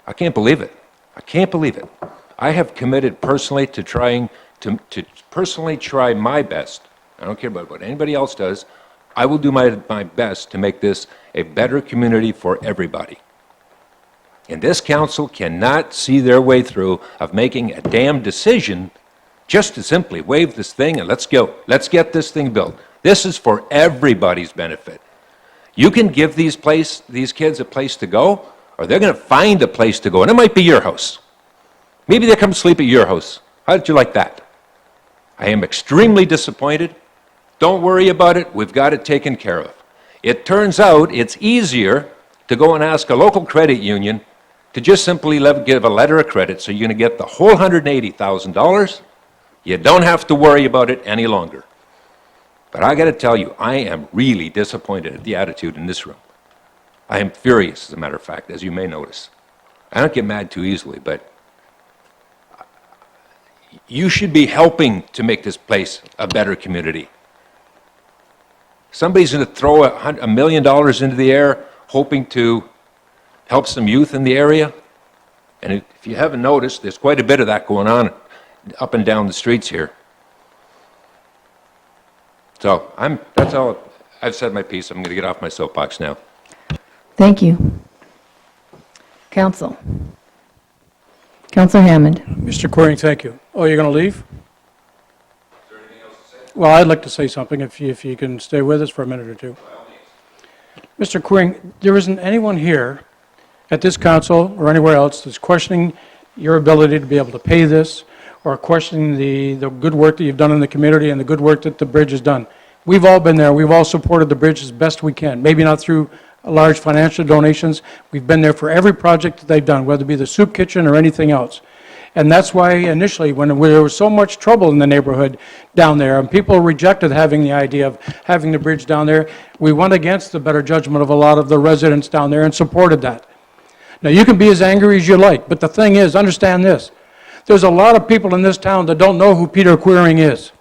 I can't believe it. I can't believe it. I have committed personally to trying to personally try my best. I don't care about what anybody else does. I will do my best to make this a better community for everybody. And this council cannot see their way through of making a damn decision just to simply waive this thing and let's go. Let's get this thing built. This is for everybody's benefit. You can give these kids a place to go, or they're going to find a place to go, and it might be your house. Maybe they come sleep at your house. How did you like that? I am extremely disappointed. Don't worry about it. We've got it taken care of. It turns out it's easier to go and ask a local credit union to just simply give a letter of credit so you're going to get the whole $180,000. You don't have to worry about it any longer. But I got to tell you, I am really disappointed at the attitude in this room. I am furious, as a matter of fact, as you may notice. I don't get mad too easily, but you should be helping to make this place a better community. Somebody's going to throw $1 million into the air hoping to help some youth in the area. And if you haven't noticed, there's quite a bit of that going on up and down the streets here. So that's all. I've said my piece. I'm going to get off my soapbox now. Thank you. Council. Councilor Hammond. Mr. Quiring, thank you. Oh, you're going to leave? Well, I'd like to say something if you can stay with us for a minute or two. Mr. Quiring, there isn't anyone here at this council or anywhere else that's questioning your ability to be able to pay this or questioning the good work that you've done in the community and the good work that the bridge has done. We've all been there. We've all supported the bridge as best we can. Maybe not through large financial donations. We've been there for every project that they've done, whether it be the soup kitchen or anything else. And that's why initially, when there was so much trouble in the neighborhood down there, and people rejected having the idea of having the bridge down there, we went against the better judgment of a lot of the residents down there and supported that. Now, you can be as angry as you like, but the thing is, understand this. There's a lot of people in this town that don't know who Peter Quiring is.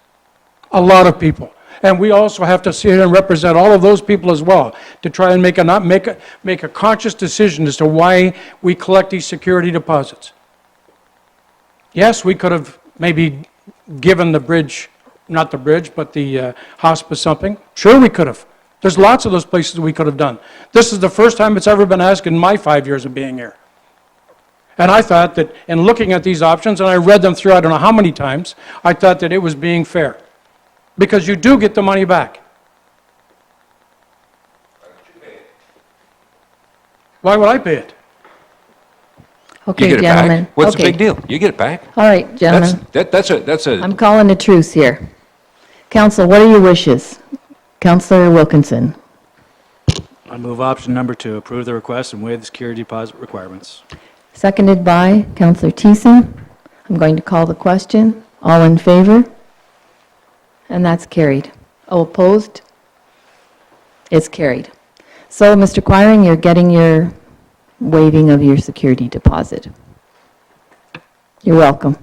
A lot of people. And we also have to sit here and represent all of those people as well to try and make a conscious decision as to why we collect these security deposits. Yes, we could have maybe given the bridge not the bridge, but the hospice something? Sure, we could have. There's lots of those places we could have done. This is the first time it's ever been asked in my 5 years of being here. And I thought that in looking at these options, and I read them through I don't know how many times, I thought that it was being fair. Because you do get the money back. Why would I pay it? You Okay, get it gentlemen. back. What's the Okay. big deal? You get it back. All right, gentlemen. That's a, I'm calling a truce here. Council, what are your wishes? Councillor Wilkinson. I move option number 2, approve the request and waive the security deposit requirements. Seconded by Councillor Thiessen. I'm going to call the question. All in favor? And that's carried. Oh, opposed? It's carried. So, Mr. Quiring, you're getting your waiving of your security deposit. You're welcome.